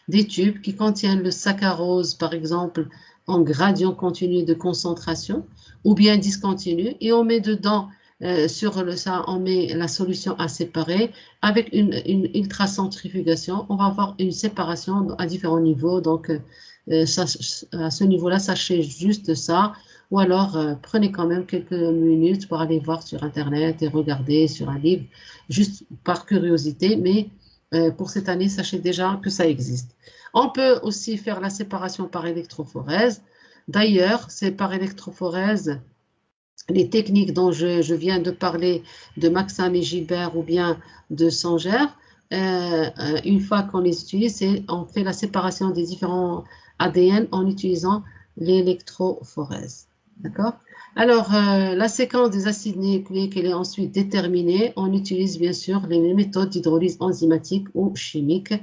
des tubes qui contiennent le saccharose, par exemple, en gradient continu de concentration ou bien discontinu, et on met dedans on met la solution à séparer avec une ultracentrifugation. On va avoir une séparation à différents niveaux. Donc, à ce niveau-là, sachez juste ça. Ou alors, prenez quand même quelques minutes pour aller voir sur Internet et regarder sur un livre, juste par curiosité. Mais pour cette année, sachez déjà que ça existe. On peut aussi faire la séparation par électrophorèse. D'ailleurs, c'est par électrophorèse, les techniques dont je viens de parler, de Maxam et Gilbert ou bien de Sanger, une fois qu'on les utilise, on fait la séparation des différents ADN en utilisant l'électrophorèse. D'accord? Alors, la séquence des acides nucléiques, elle est ensuite déterminée. On utilise bien sûr les mêmes méthodes d'hydrolyse enzymatique ou chimique.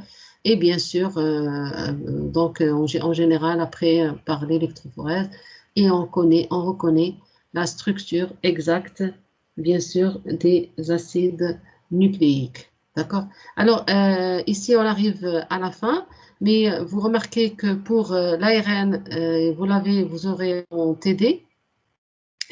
Et bien sûr, en général, après, par l'électrophorèse, et on reconnaît la structure exacte, bien sûr, des acides nucléiques. D'accord? Alors, ici, on arrive à la fin, mais vous remarquez que pour l'ARN, vous aurez en TD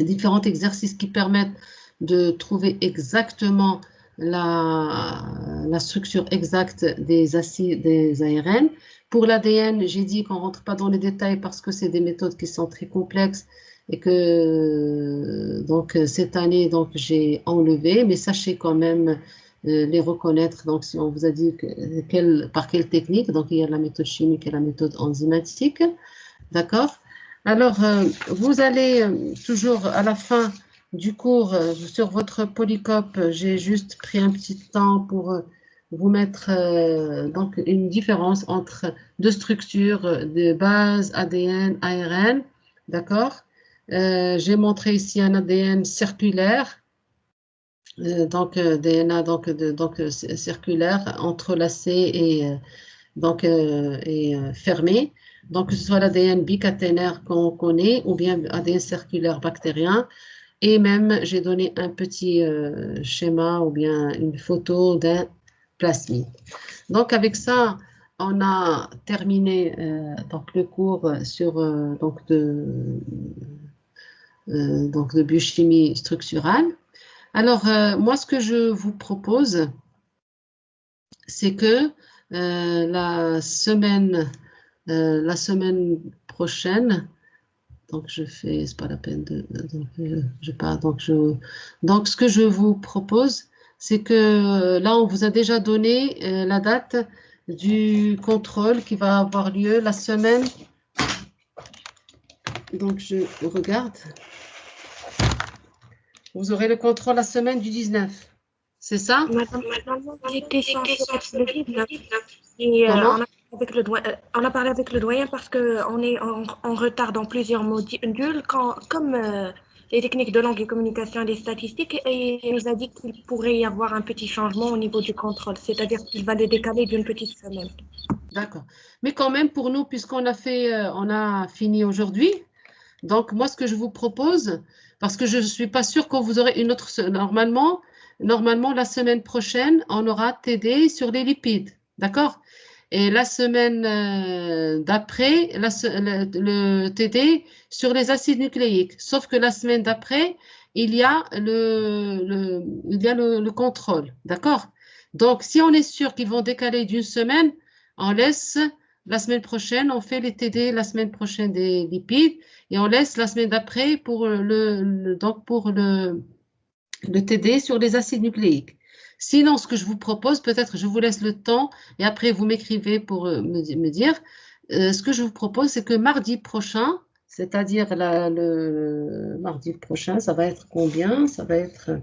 différents exercices qui permettent de trouver exactement la structure exacte des acides, des ARN. Pour l'ADN, j'ai dit qu'on ne rentre pas dans les détails parce que c'est des méthodes qui sont très complexes et que donc cette année donc j'ai enlevé, mais sachez quand même les reconnaître. Donc si on vous a dit par quelle technique, donc il y a la méthode chimique et la méthode enzymatique, d'accord? Alors vous allez toujours à la fin du cours sur votre polycope, j'ai juste pris un petit temps pour vous mettre donc une différence entre deux structures de base ADN, ARN, d'accord? J'ai montré ici un ADN circulaire, DNA circulaire, entrelacé et fermé. Donc, que ce soit l'ADN bicaténaire qu'on connaît ou bien ADN circulaire bactérien. Et même, j'ai donné un petit schéma ou bien une photo d'un plasmide. Donc, avec ça, on a terminé donc, le cours sur de biochimie structurale. Alors, moi, ce que je vous propose, c'est que la semaine prochaine, donc je fais, c'est pas la peine je pars, donc ce que je vous propose, c'est que là, on vous a déjà donné la date du contrôle qui va avoir lieu la semaine. Donc, je regarde. Vous aurez le contrôle la semaine du 19. C'est ça? Madame, j'étais censée être le 19. Et Comment? Avec le doyen, on a parlé avec le doyen parce qu'on est en retard dans plusieurs modules, comme les techniques de langue et communication et les statistiques, et il nous a dit qu'il pourrait y avoir un petit changement au niveau du contrôle, c'est-à-dire qu'il va le décaler d'une petite semaine. D'accord. Mais quand même, pour nous, puisqu'on a fait, on a fini aujourd'hui, donc moi, ce que je vous propose, parce que je ne suis pas sûre qu'on vous aurez une autre, normalement, la semaine prochaine, on aura TD sur les lipides, d'accord? Et la semaine d'après, le TD sur les acides nucléiques. Sauf que la semaine d'après, il y a le contrôle, d'accord? Donc, si on est sûr qu'ils vont décaler d'une semaine, on laisse la semaine prochaine, on fait les TD la semaine prochaine des lipides et on laisse la semaine d'après pour donc pour le TD sur les acides nucléiques. Sinon, ce que je vous propose, peut-être je vous laisse le temps et après vous m'écrivez pour me dire. Ce que je vous propose, c'est que mardi prochain, c'est-à-dire le mardi prochain, ça va être combien? Ça va être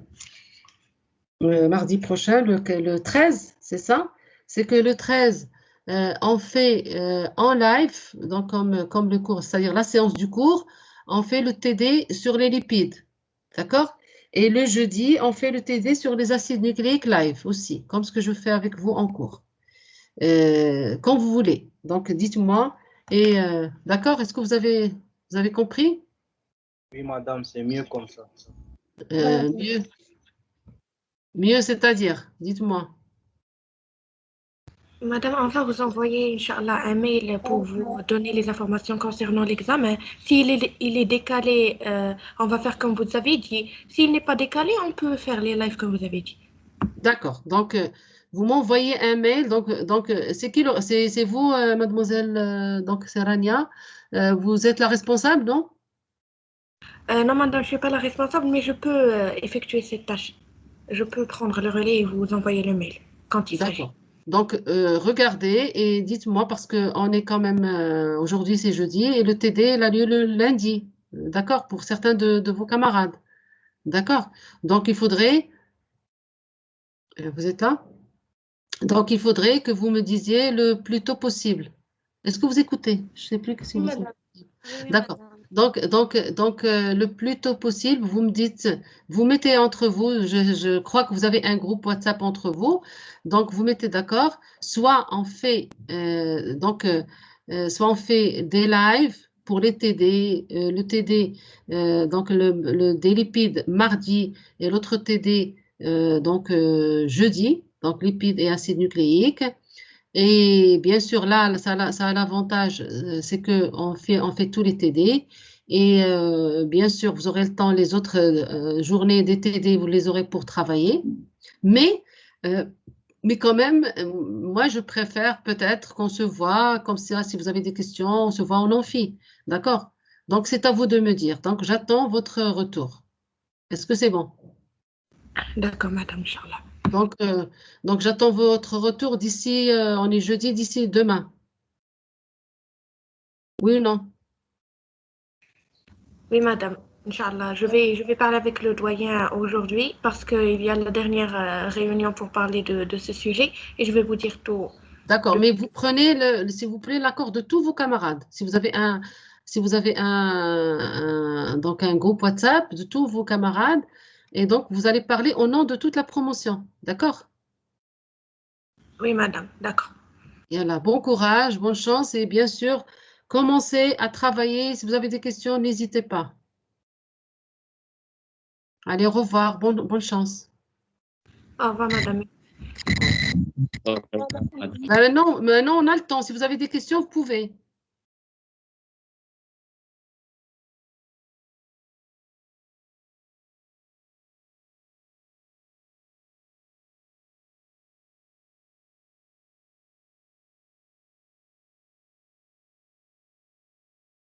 mardi prochain, le 13, c'est ça? C'est que le 13, on fait en live, donc comme le cours, c'est-à-dire la séance du cours, on fait le TD sur les lipides, d'accord? Et le jeudi, on fait le TD sur les acides nucléiques live aussi, comme ce que je fais avec vous en cours, quand vous voulez. Donc, dites-moi. Et d'accord, est-ce que vous avez compris? Oui, madame, c'est mieux comme ça. Mieux, mieux, c'est-à-dire, dites-moi. Madame, on va vous envoyer, Inch'Allah, un mail pour vous donner les informations concernant l'examen. Il est décalé, on va faire comme vous avez dit. S'il n'est pas décalé, on peut faire les lives comme vous avez dit. D'accord. Donc, vous m'envoyez un mail. Donc c'est qui c'est vous, mademoiselle, donc c'est Rania. Vous êtes la responsable, non? Non, madame, je ne suis pas la responsable, mais je peux effectuer cette tâche. Je peux prendre le relais et vous envoyer le mail quand il s'agit. D'accord. Donc, regardez et dites-moi parce qu'on est quand même, aujourd'hui c'est jeudi et le TD il a lieu le lundi. D'accord? Pour certains de vos camarades. D'accord? Donc, il faudrait, vous êtes là? Donc, il faudrait que vous me disiez le plus tôt possible. Est-ce que vous écoutez? Je ne sais plus si vous... D'accord. Donc, le plus tôt possible, vous me dites, vous mettez entre vous, je crois que vous avez un groupe WhatsApp entre vous, donc vous mettez d'accord, soit on fait, soit on fait des lives pour les TD, le TD, donc des lipides mardi et l'autre TD, jeudi, donc lipides et acides nucléiques. Et bien sûr, là, ça a l'avantage, c'est qu'on on fait tous les TD. Et bien sûr, vous aurez le temps, les autres journées des TD, vous les aurez pour travailler. Mais, euh, mais quand même, moi, je préfère peut-être qu'on se voit comme ça, si vous avez des questions, on se voit en amphi. D'accord? Donc, c'est à vous de me dire. Donc, j'attends votre retour. Est-ce que c'est bon? D'accord, madame, Inch'Allah. Donc j'attends votre retour d'ici, on est jeudi, d'ici demain. Oui ou non? Oui, madame, Inch'Allah. Je vais parler avec le doyen aujourd'hui parce qu'il y a la dernière réunion pour parler de ce sujet et je vais vous dire tout. D'accord, mais vous prenez, s'il vous plaît, l'accord de tous vos camarades. Si vous avez donc un groupe WhatsApp de tous vos camarades, et donc vous allez parler au nom de toute la promotion. D'accord? Oui, madame, d'accord. Et là, bon courage, bonne chance et bien sûr, commencez à travailler. Si vous avez des questions, n'hésitez pas. Allez, au revoir, bonne chance. Au revoir, madame. Maintenant, on a le temps. Si vous avez des questions, vous pouvez.